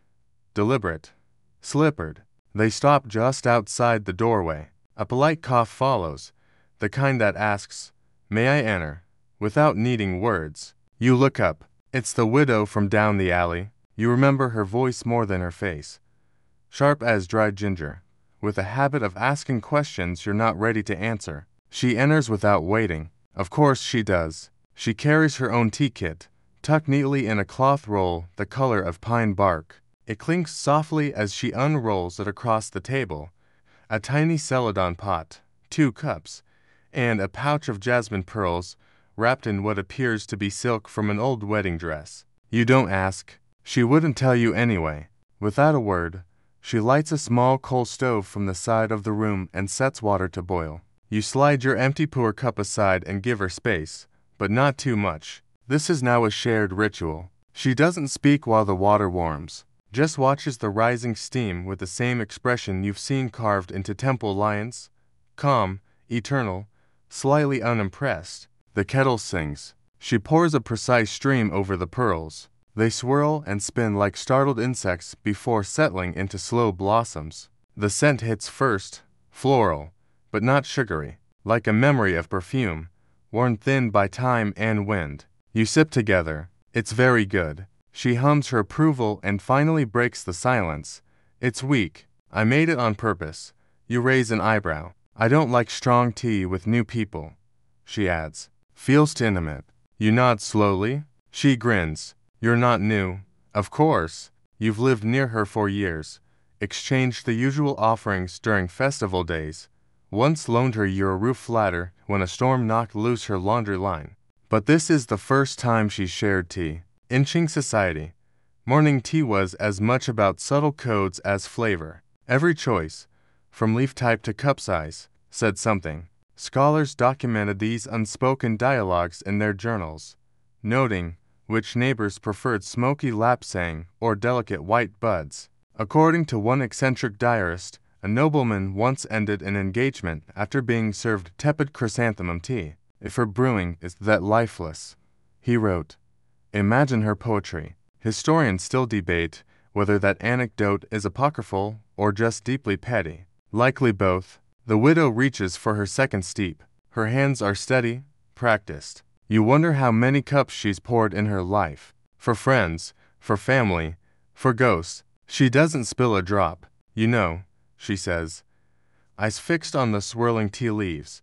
deliberate, slippered. They stop just outside the doorway. A polite cough follows, the kind that asks, "May I enter?" without needing words. You look up. It's the widow from down the alley. You remember her voice more than her face. Sharp as dried ginger, with a habit of asking questions you're not ready to answer. She enters without waiting. Of course she does. She carries her own tea kit, tucked neatly in a cloth roll the color of pine bark. It clinks softly as she unrolls it across the table. A tiny celadon pot, 2 cups, and a pouch of jasmine pearls wrapped in what appears to be silk from an old wedding dress. You don't ask. She wouldn't tell you anyway. Without a word, she lights a small coal stove from the side of the room and sets water to boil. You slide your empty pour cup aside and give her space, but not too much. This is now a shared ritual. She doesn't speak while the water warms, just watches the rising steam with the same expression you've seen carved into temple lions, calm, eternal, slightly unimpressed. The kettle sings. She pours a precise stream over the pearls. They swirl and spin like startled insects before settling into slow blossoms. The scent hits first, floral, but not sugary, like a memory of perfume, worn thin by time and wind. You sip together. It's very good. She hums her approval and finally breaks the silence. It's weak. I made it on purpose. You raise an eyebrow. I don't like strong tea with new people, she adds. Feels too intimate. You nod slowly. She grins. You're not new. Of course. You've lived near her for years, exchanged the usual offerings during festival days, once loaned her your roof ladder when a storm knocked loose her laundry line. But this is the first time she's shared tea. In Qing society, morning tea was as much about subtle codes as flavor. Every choice, from leaf type to cup size, said something. Scholars documented these unspoken dialogues in their journals, noting which neighbors preferred smoky lapsang or delicate white buds. According to one eccentric diarist, a nobleman once ended an engagement after being served tepid chrysanthemum tea. If her brewing is that lifeless, he wrote, imagine her poetry. Historians still debate whether that anecdote is apocryphal or just deeply petty. Likely both. The widow reaches for her second steep. Her hands are steady, practiced. You wonder how many cups she's poured in her life. For friends, for family, for ghosts. She doesn't spill a drop. You know, she says. Eyes fixed on the swirling tea leaves.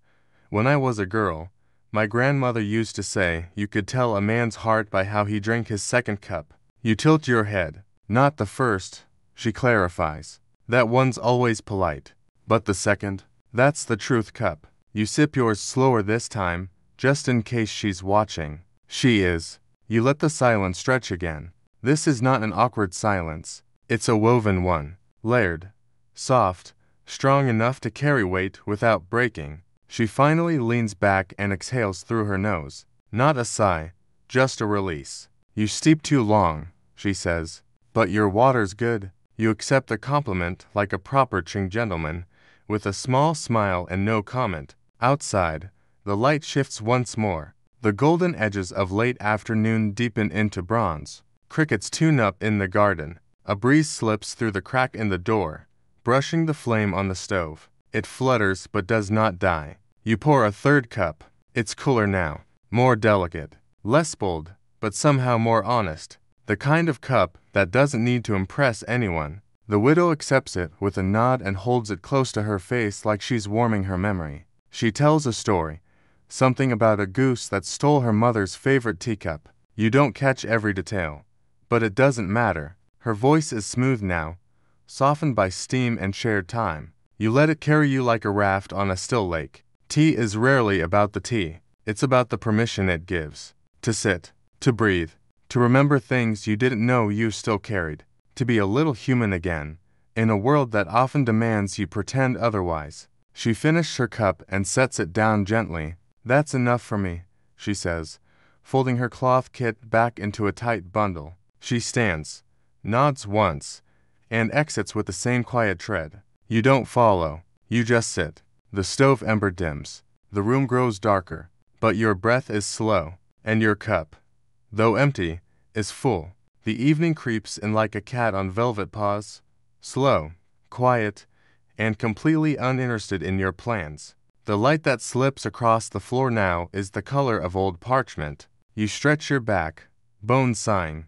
When I was a girl, my grandmother used to say you could tell a man's heart by how he drank his second cup. You tilt your head. Not the first, she clarifies. That one's always polite. But the second? That's the truth cup. You sip yours slower this time, just in case she's watching. She is. You let the silence stretch again. This is not an awkward silence. It's a woven one. Layered. Soft. Strong enough to carry weight without breaking. She finally leans back and exhales through her nose. Not a sigh, just a release. You steep too long, she says. But your water's good. You accept the compliment like a proper Qing gentleman, with a small smile and no comment. Outside, the light shifts once more. The golden edges of late afternoon deepen into bronze. Crickets tune up in the garden. A breeze slips through the crack in the door, brushing the flame on the stove. It flutters but does not die. You pour a third cup. It's cooler now. More delicate. Less bold, but somehow more honest. The kind of cup that doesn't need to impress anyone. The widow accepts it with a nod and holds it close to her face like she's warming her memory. She tells a story. Something about a goose that stole her mother's favorite teacup. You don't catch every detail. But it doesn't matter. Her voice is smooth now, softened by steam and shared time. You let it carry you like a raft on a still lake. Tea is rarely about the tea. It's about the permission it gives. To sit, To breathe. To remember things you didn't know you still carried. To be a little human again, in a world that often demands you pretend otherwise. She finished her cup and sets it down gently. That's enough for me, she says, folding her cloth kit back into a tight bundle. She stands, nods once, and exits with the same quiet tread. You don't follow. You just sit. The stove ember dims. The room grows darker, but your breath is slow, and your cup, though empty, is full. The evening creeps in like a cat on velvet paws, slow, quiet, and completely uninterested in your plans. The light that slips across the floor now is the color of old parchment. You stretch your back, bones sighing,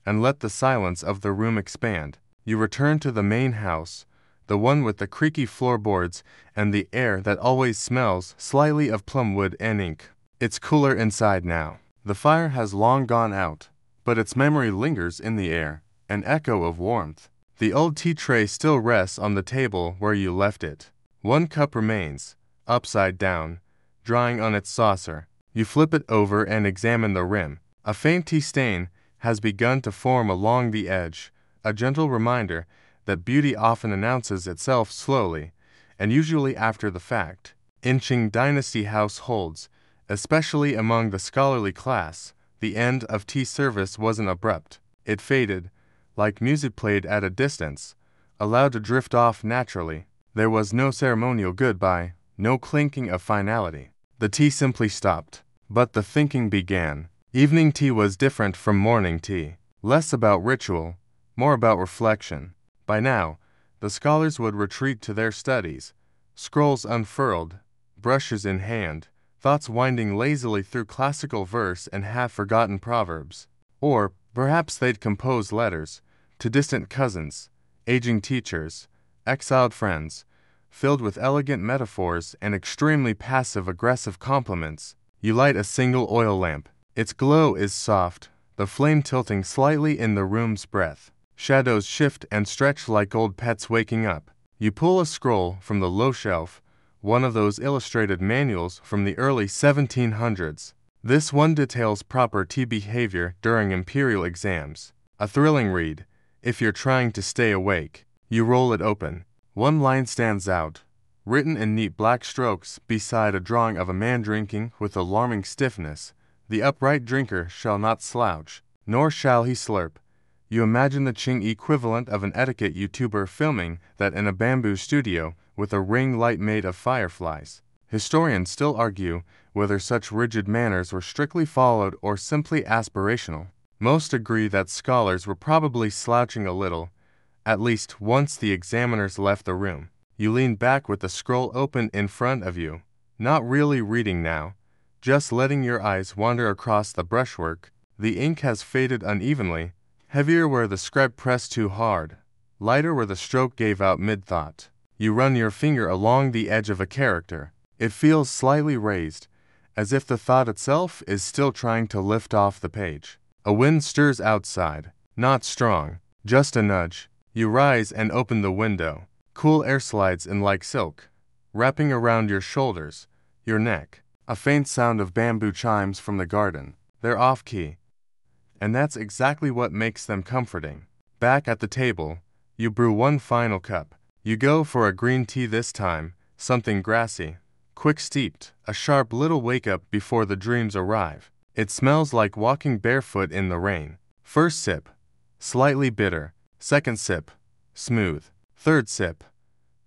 and let the silence of the room expand. You return to the main house, the one with the creaky floorboards and the air that always smells slightly of plumwood and ink. It's cooler inside now. The fire has long gone out, but its memory lingers in the air, an echo of warmth. The old tea tray still rests on the table where you left it. One cup remains, upside down, drying on its saucer. You flip it over and examine the rim. A faint tea stain has begun to form along the edge, a gentle reminder that beauty often announces itself slowly, and usually after the fact. In Qing Dynasty households, especially among the scholarly class, the end of tea service wasn't abrupt. It faded, like music played at a distance, allowed to drift off naturally. There was no ceremonial goodbye, no clinking of finality. The tea simply stopped. But the thinking began. Evening tea was different from morning tea. Less about ritual, more about reflection. By now, the scholars would retreat to their studies, scrolls unfurled, brushes in hand, thoughts winding lazily through classical verse and half-forgotten proverbs. Or perhaps they'd compose letters to distant cousins, aging teachers, exiled friends, filled with elegant metaphors and extremely passive-aggressive compliments. You light a single oil lamp. Its glow is soft, the flame tilting slightly in the room's breath. Shadows shift and stretch like old pets waking up. You pull a scroll from the low shelf, one of those illustrated manuals from the early 1700s. This one details proper tea behavior during imperial exams. A thrilling read, if you're trying to stay awake. You roll it open. One line stands out, written in neat black strokes beside a drawing of a man drinking with alarming stiffness. The upright drinker shall not slouch, nor shall he slurp. You imagine the Qing equivalent of an etiquette YouTuber filming that in a bamboo studio with a ring light made of fireflies. Historians still argue whether such rigid manners were strictly followed or simply aspirational. Most agree that scholars were probably slouching a little, at least once the examiners left the room. You lean back with the scroll open in front of you, not really reading now, just letting your eyes wander across the brushwork. The ink has faded unevenly, heavier where the scribe pressed too hard, lighter where the stroke gave out mid-thought. You run your finger along the edge of a character. It feels slightly raised, as if the thought itself is still trying to lift off the page. A wind stirs outside, not strong, just a nudge. You rise and open the window. Cool air slides in like silk, wrapping around your shoulders, your neck. A faint sound of bamboo chimes from the garden. They're off-key, and that's exactly what makes them comforting. Back at the table, you brew one final cup. You go for a green tea this time, something grassy, quick steeped, a sharp little wake-up before the dreams arrive. It smells like walking barefoot in the rain. First sip, slightly bitter. Second sip, smooth. Third sip,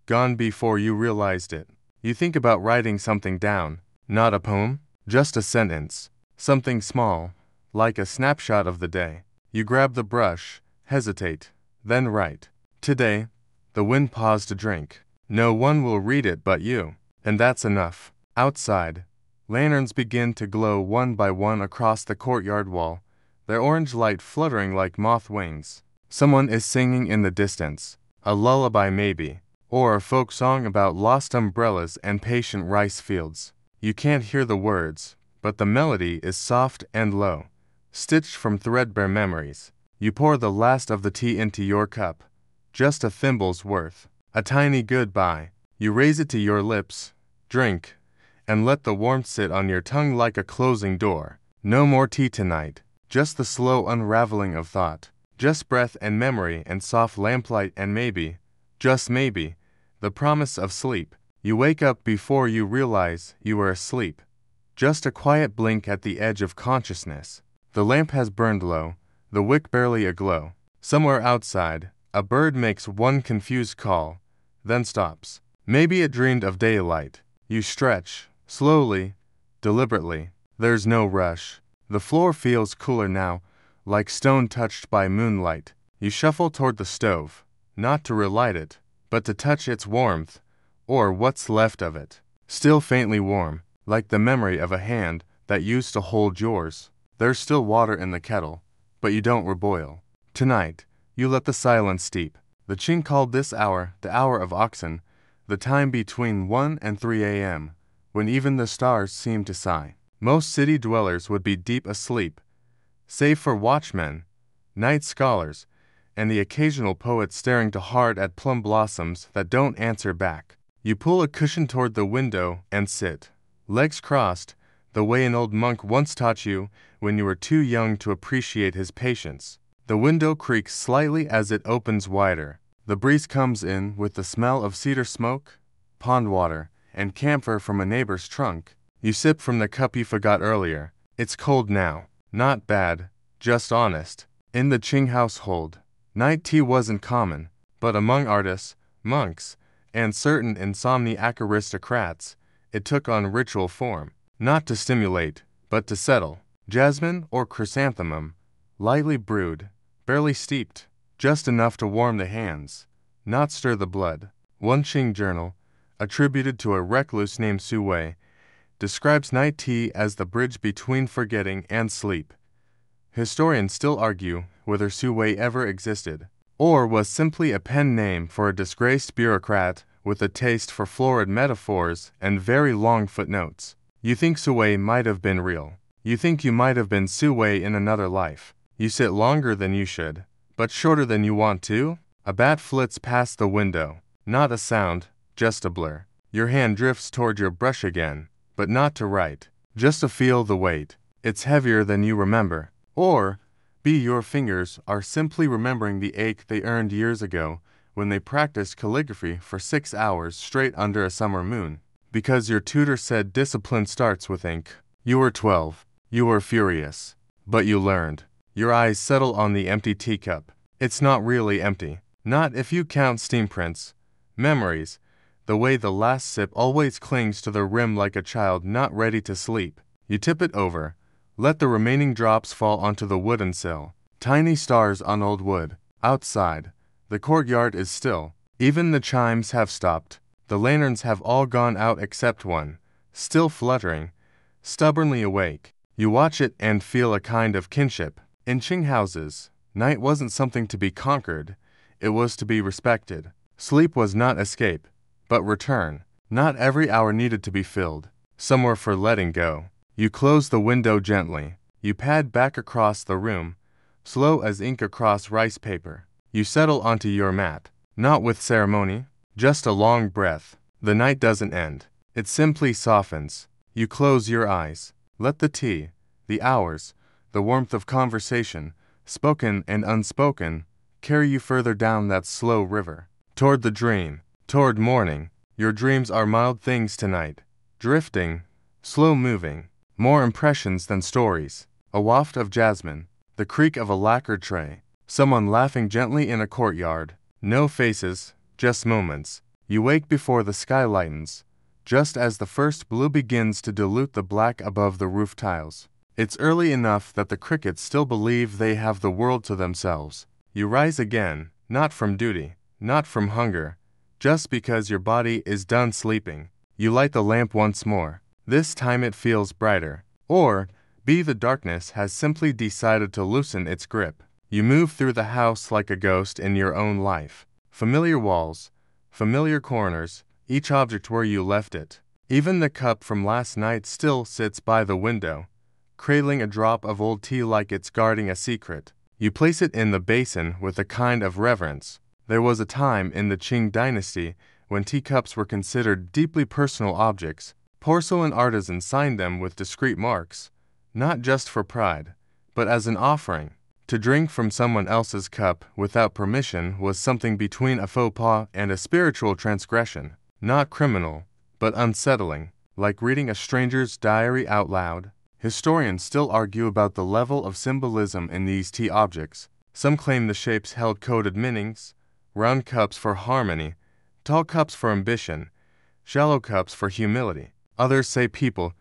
gone before you realized it. You think about writing something down. Not a poem, just a sentence. Something small, like a snapshot of the day. You grab the brush, hesitate, then write. Today, the wind paused to drink. No one will read it but you, and that's enough. Outside, lanterns begin to glow one by one across the courtyard wall, their orange light fluttering like moth wings. Someone is singing in the distance, a lullaby maybe, or a folk song about lost umbrellas and patient rice fields. You can't hear the words, but the melody is soft and low, stitched from threadbare memories. You pour the last of the tea into your cup, just a thimble's worth, a tiny goodbye. You raise it to your lips, drink, and let the warmth sit on your tongue like a closing door. No more tea tonight. just the slow unraveling of thought, just breath and memory and soft lamplight and maybe, just maybe, the promise of sleep. You wake up before you realize you are asleep. Just a quiet blink at the edge of consciousness. The lamp has burned low, the wick barely aglow. Somewhere outside, a bird makes one confused call, then stops. Maybe it dreamed of daylight. You stretch, slowly, deliberately. There's no rush. The floor feels cooler now, like stone touched by moonlight. You shuffle toward the stove, not to relight it, but to touch its warmth, or what's left of it. Still faintly warm, like the memory of a hand that used to hold yours. There's still water in the kettle, but you don't reboil. Tonight, you let the silence steep. The Qing called this hour the hour of oxen, the time between 1 and 3 a.m., when even the stars seem to sigh. Most city dwellers would be deep asleep, save for watchmen, night scholars, and the occasional poet staring too hard at plum blossoms that don't answer back. You pull a cushion toward the window and sit, legs crossed, the way an old monk once taught you when you were too young to appreciate his patience. The window creaks slightly as it opens wider. The breeze comes in with the smell of cedar smoke, pond water, and camphor from a neighbor's trunk. You sip from the cup you forgot earlier. It's cold now. Not bad, just honest. In the Qing household, night tea wasn't common, but among artists, monks, and certain insomniac aristocrats, it took on ritual form. Not to stimulate, but to settle. Jasmine or chrysanthemum, lightly brewed, barely steeped, just enough to warm the hands, not stir the blood. One Qing journal, attributed to a recluse named Su Wei, describes night tea as the bridge between forgetting and sleep. Historians still argue whether Su Wei ever existed, or was simply a pen name for a disgraced bureaucrat with a taste for florid metaphors and very long footnotes. You think Su Wei might have been real. You think you might have been Su Wei in another life. You sit longer than you should, but shorter than you want to. A bat flits past the window. Not a sound, just a blur. Your hand drifts toward your brush again, but not to write, just to feel the weight. It's heavier than you remember. Or, your fingers are simply remembering the ache they earned years ago when they practiced calligraphy for 6 hours straight under a summer moon. Because your tutor said discipline starts with ink. You were 12. You were furious. But you learned. Your eyes settle on the empty teacup. It's not really empty. Not if you count steam prints, memories, the way the last sip always clings to the rim like a child not ready to sleep. You tip it over. Let the remaining drops fall onto the wooden sill. Tiny stars on old wood. Outside, the courtyard is still. Even the chimes have stopped. The lanterns have all gone out except one, still fluttering, stubbornly awake. You watch it and feel a kind of kinship. In Qing houses, night wasn't something to be conquered, it was to be respected. Sleep was not escape, but return. Not every hour needed to be filled. Some were for letting go. You close the window gently. You pad back across the room, slow as ink across rice paper. You settle onto your mat, not with ceremony, just a long breath. The night doesn't end. It simply softens. You close your eyes. Let the tea, the hours, the warmth of conversation, spoken and unspoken, carry you further down that slow river. Toward the dream, toward morning. Your dreams are mild things tonight. Drifting, slow moving. More impressions than stories. A waft of jasmine. The creak of a lacquered tray. Someone laughing gently in a courtyard. No faces, just moments. You wake before the sky lightens, just as the first blue begins to dilute the black above the roof tiles. It's early enough that the crickets still believe they have the world to themselves. You rise again, not from duty, not from hunger, just because your body is done sleeping. You light the lamp once more. This time it feels brighter. Or, the darkness has simply decided to loosen its grip. You move through the house like a ghost in your own life. Familiar walls, familiar corners, each object where you left it. Even the cup from last night still sits by the window, cradling a drop of old tea like it's guarding a secret. You place it in the basin with a kind of reverence. There was a time in the Qing Dynasty when teacups were considered deeply personal objects. Porcelain artisans signed them with discreet marks, not just for pride, but as an offering. To drink from someone else's cup without permission was something between a faux pas and a spiritual transgression, not criminal, but unsettling, like reading a stranger's diary out loud. Historians still argue about the level of symbolism in these tea objects. Some claim the shapes held coded meanings: round cups for harmony, tall cups for ambition, shallow cups for humility. Others say people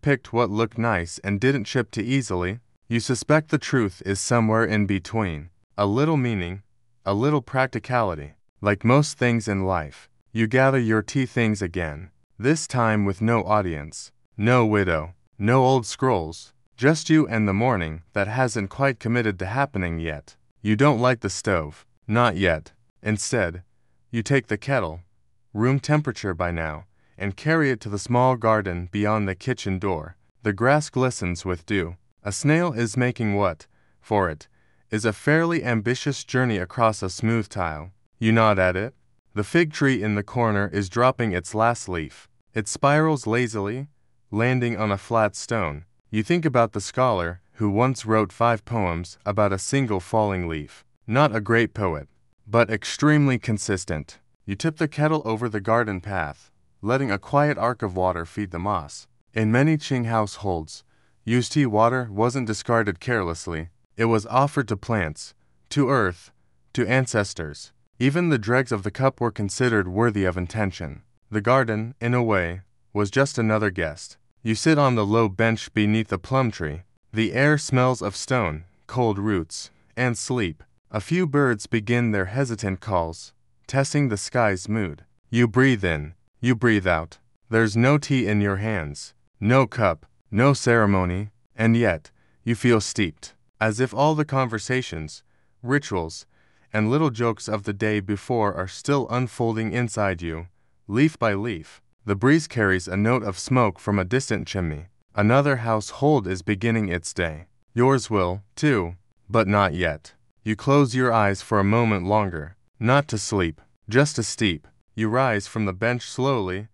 picked what looked nice and didn't chip too easily. You suspect the truth is somewhere in between. A little meaning, a little practicality. Like most things in life, you gather your tea things again, this time with no audience, no widow, no old scrolls, just you and the morning that hasn't quite committed to happening yet. You don't light the stove, not yet. Instead, you take the kettle, room temperature by now, and carry it to the small garden beyond the kitchen door. The grass glistens with dew. A snail is making what, for it, is a fairly ambitious journey across a smooth tile. You nod at it. The fig tree in the corner is dropping its last leaf. It spirals lazily, landing on a flat stone. You think about the scholar who once wrote 5 poems about a single falling leaf. Not a great poet, but extremely consistent. You tip the kettle over the garden path, letting a quiet arc of water feed the moss. In many Qing households, used tea water wasn't discarded carelessly. It was offered to plants, to earth, to ancestors. Even the dregs of the cup were considered worthy of intention. The garden, in a way, was just another guest. You sit on the low bench beneath the plum tree. The air smells of stone, cold roots, and sleep. A few birds begin their hesitant calls, testing the sky's mood. You breathe in, you breathe out. There's no tea in your hands, no cup, no ceremony, and yet, you feel steeped, as if all the conversations, rituals, and little jokes of the day before are still unfolding inside you, leaf by leaf. The breeze carries a note of smoke from a distant chimney. Another household is beginning its day. Yours will, too, but not yet. You close your eyes for a moment longer, not to sleep, just to steep. You rise from the bench slowly,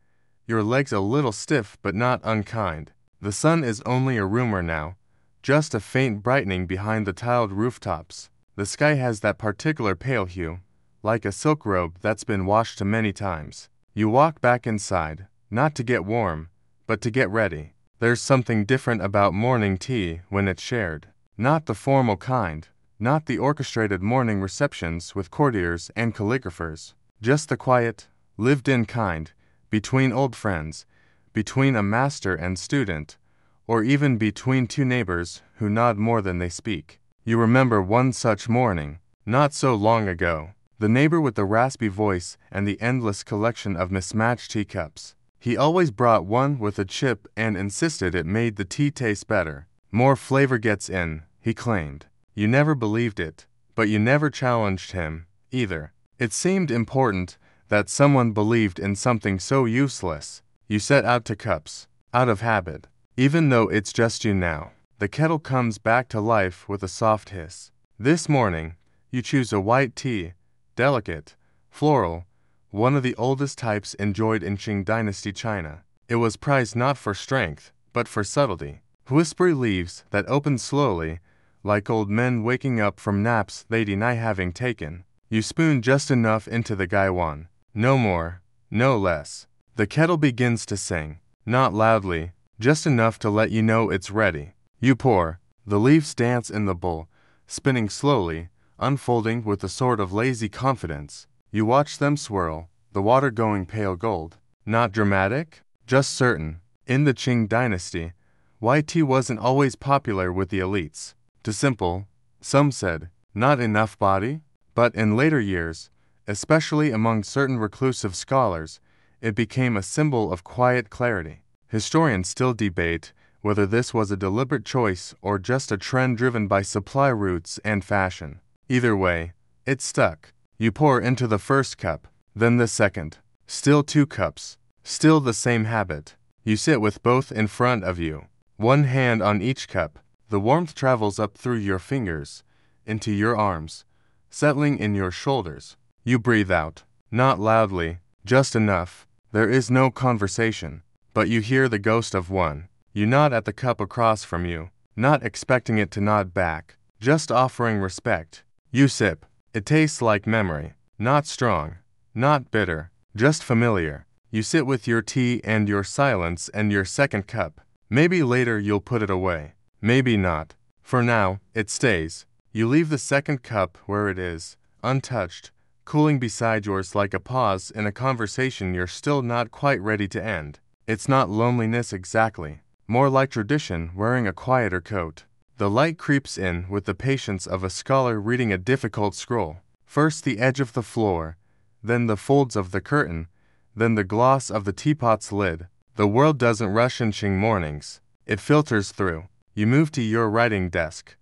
your legs a little stiff but not unkind. The sun is only a rumor now, just a faint brightening behind the tiled rooftops. The sky has that particular pale hue, like a silk robe that's been washed many times. You walk back inside, not to get warm, but to get ready. There's something different about morning tea when it's shared. Not the formal kind, not the orchestrated morning receptions with courtiers and calligraphers. Just the quiet, lived-in kind, between old friends, between a master and student, or even between two neighbors who nod more than they speak. You remember one such morning, not so long ago. The neighbor with the raspy voice and the endless collection of mismatched teacups. He always brought one with a chip and insisted it made the tea taste better. More flavor gets in, he claimed. You never believed it, but you never challenged him, either. It seemed important that someone believed in something so useless. You set out to cups, out of habit. Even though it's just you now, the kettle comes back to life with a soft hiss. This morning, you choose a white tea, delicate, floral, one of the oldest types enjoyed in Qing Dynasty China. It was prized not for strength, but for subtlety. Whispery leaves that opened slowly, like old men waking up from naps they deny having taken. You spoon just enough into the gaiwan. No more, no less. The kettle begins to sing, not loudly, just enough to let you know it's ready. You pour. The leaves dance in the bowl, spinning slowly, unfolding with a sort of lazy confidence. You watch them swirl, the water going pale gold. Not dramatic, just certain. In the Qing Dynasty, white tea wasn't always popular with the elites. Too simple, some said, not enough body. But in later years, especially among certain reclusive scholars, it became a symbol of quiet clarity. Historians still debate whether this was a deliberate choice or just a trend driven by supply routes and fashion. Either way, it stuck. You pour into the first cup, then the second. Still 2 cups. Still the same habit. You sit with both in front of you, one hand on each cup. The warmth travels up through your fingers, into your arms, settling in your shoulders. You breathe out, not loudly, just enough. There is no conversation, but you hear the ghost of one. You nod at the cup across from you. not expecting it to nod back, just offering respect. You sip. It tastes like memory, not strong, not bitter, just familiar. You sit with your tea and your silence and your second cup. Maybe later you'll put it away. Maybe not. For now, it stays. You leave the second cup where it is, untouched, cooling beside yours like a pause in a conversation you're still not quite ready to end. It's not loneliness exactly, more like tradition wearing a quieter coat. The light creeps in with the patience of a scholar reading a difficult scroll. First the edge of the floor, then the folds of the curtain, then the gloss of the teapot's lid. The world doesn't rush in Qing mornings. It filters through. You move to your writing desk,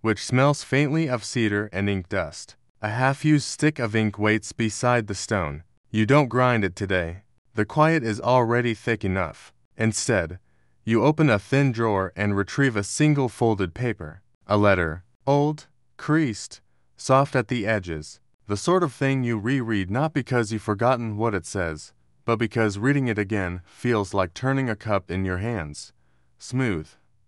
which smells faintly of cedar and ink dust. A half-used stick of ink waits beside the stone. You don't grind it today. The quiet is already thick enough. Instead, you open a thin drawer and retrieve a single folded paper. A letter. Old, creased, soft at the edges. The sort of thing you reread not because you've forgotten what it says, but because reading it again feels like turning a cup in your hands. Smooth,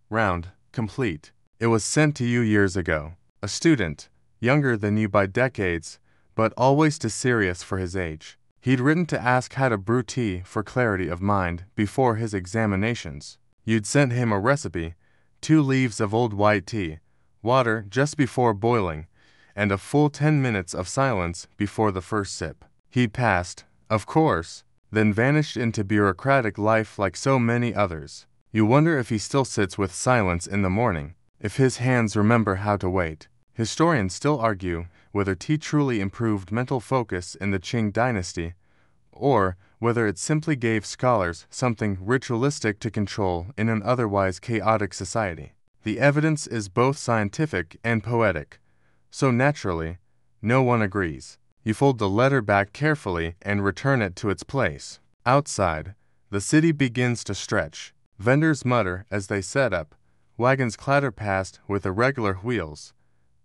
round, complete. It was sent to you years ago. A student, younger than you by decades, but always too serious for his age. He'd written to ask how to brew tea for clarity of mind before his examinations. You'd sent him a recipe, 2 leaves of old white tea, water just before boiling, and a full 10 minutes of silence before the first sip. He'd passed, of course, then vanished into bureaucratic life like so many others. You wonder if he still sits with silence in the morning, if his hands remember how to wait. Historians still argue whether tea truly improved mental focus in the Qing Dynasty, or whether it simply gave scholars something ritualistic to control in an otherwise chaotic society. The evidence is both scientific and poetic, so naturally, no one agrees. You fold the letter back carefully and return it to its place. Outside, the city begins to stretch. Vendors mutter as they set up. Wagons clatter past with irregular wheels.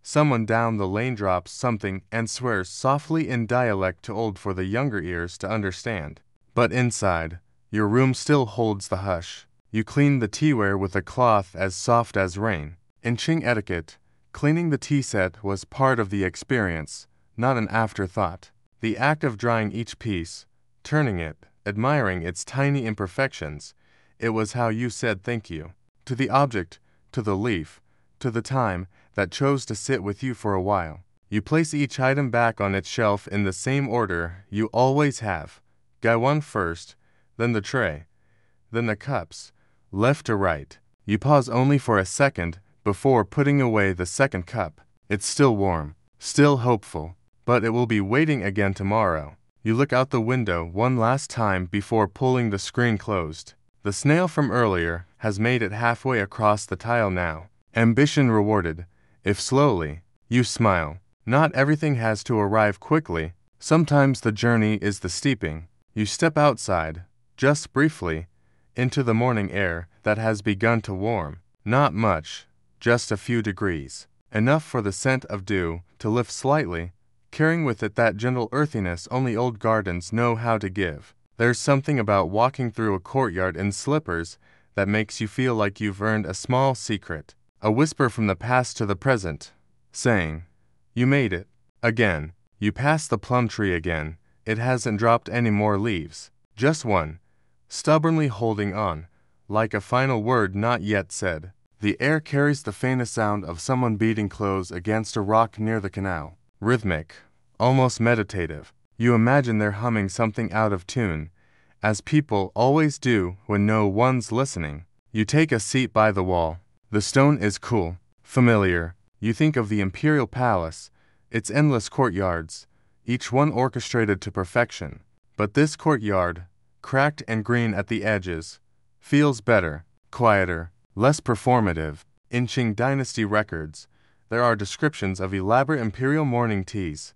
Someone down the lane drops something and swears softly in dialect too old for the younger ears to understand. But inside, your room still holds the hush. You clean the teaware with a cloth as soft as rain. In Qing etiquette, cleaning the tea set was part of the experience, not an afterthought. The act of drying each piece, turning it, admiring its tiny imperfections, it was how you said thank you. To the object, to the leaf, to the time that chose to sit with you for a while. You place each item back on its shelf in the same order you always have. Gaiwan first, then the tray, then the cups, left to right. You pause only for a second before putting away the second cup. It's still warm, still hopeful, but it will be waiting again tomorrow. You look out the window one last time before pulling the screen closed. The snail from earlier has made it halfway across the tile now. Ambition rewarded, if slowly. You smile. Not everything has to arrive quickly. Sometimes the journey is the steeping. You step outside, just briefly, into the morning air that has begun to warm. Not much, just a few degrees. Enough for the scent of dew to lift slightly, carrying with it that gentle earthiness only old gardens know how to give. There's something about walking through a courtyard in slippers that makes you feel like you've earned a small secret. A whisper from the past to the present, saying, "You made it." Again, you pass the plum tree again. It hasn't dropped any more leaves. Just one, stubbornly holding on, like a final word not yet said. The air carries the faintest sound of someone beating clothes against a rock near the canal. Rhythmic, almost meditative. You imagine they're humming something out of tune, as people always do when no one's listening. You take a seat by the wall. The stone is cool, familiar. You think of the imperial palace, its endless courtyards, each one orchestrated to perfection. But this courtyard, cracked and green at the edges, feels better, quieter, less performative. In Qing Dynasty records, there are descriptions of elaborate imperial morning teas,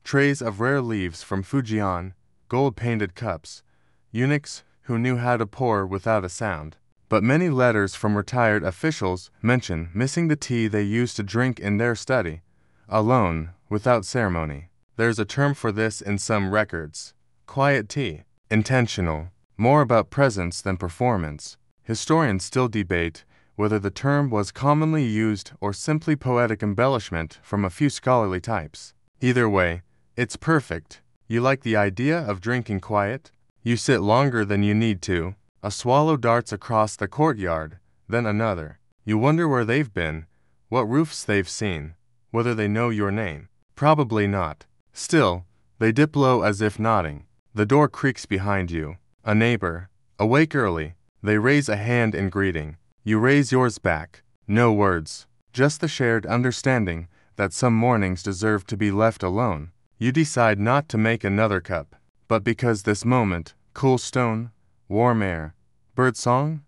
trays of rare leaves from Fujian, gold-painted cups, eunuchs who knew how to pour without a sound. But many letters from retired officials mention missing the tea they used to drink in their study, alone, without ceremony. There's a term for this in some records. Quiet tea. Intentional. More about presence than performance. Historians still debate whether the term was commonly used or simply poetic embellishment from a few scholarly types. Either way, it's perfect. You like the idea of drinking quiet? You sit longer than you need to. A swallow darts across the courtyard, then another. You wonder where they've been, what roofs they've seen, whether they know your name. Probably not. Still, they dip low as if nodding. The door creaks behind you. A neighbor, awake early. They raise a hand in greeting. You raise yours back. No words, just the shared understanding that some mornings deserve to be left alone. You decide not to make another cup, but because this moment, cool stone, warm air, bird song,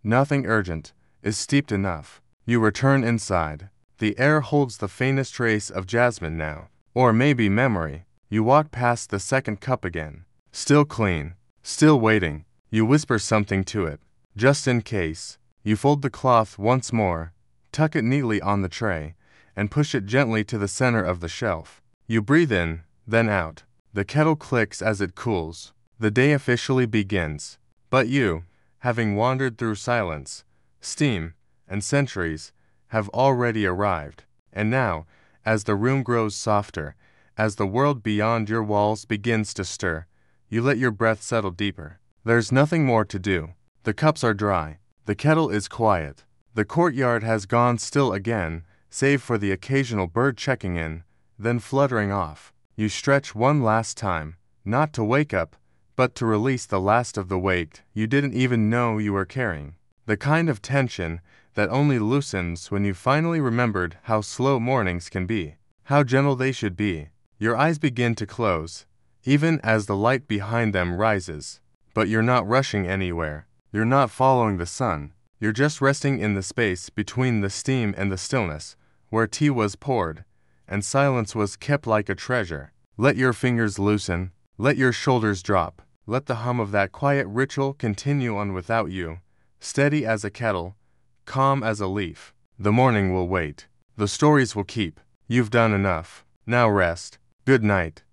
nothing urgent, is steeped enough. You return inside. The air holds the faintest trace of jasmine now, or maybe memory. You walk past the second cup again. Still clean, still waiting. You whisper something to it, just in case. You fold the cloth once more, tuck it neatly on the tray, and push it gently to the center of the shelf. You breathe in, then out. The kettle clicks as it cools. The day officially begins. But you, having wandered through silence, steam, and centuries, have already arrived. And now, as the room grows softer, as the world beyond your walls begins to stir, you let your breath settle deeper. There's nothing more to do. The cups are dry. The kettle is quiet. The courtyard has gone still again, save for the occasional bird checking in, then fluttering off. You stretch one last time, not to wake up, but to release the last of the weight you didn't even know you were carrying. The kind of tension that only loosens when you finally remembered how slow mornings can be, how gentle they should be. Your eyes begin to close, even as the light behind them rises. But you're not rushing anywhere. You're not following the sun. You're just resting in the space between the steam and the stillness, where tea was poured, and silence was kept like a treasure. Let your fingers loosen. Let your shoulders drop. Let the hum of that quiet ritual continue on without you, steady as a kettle, calm as a leaf. The morning will wait. The stories will keep. You've done enough. Now rest. Good night.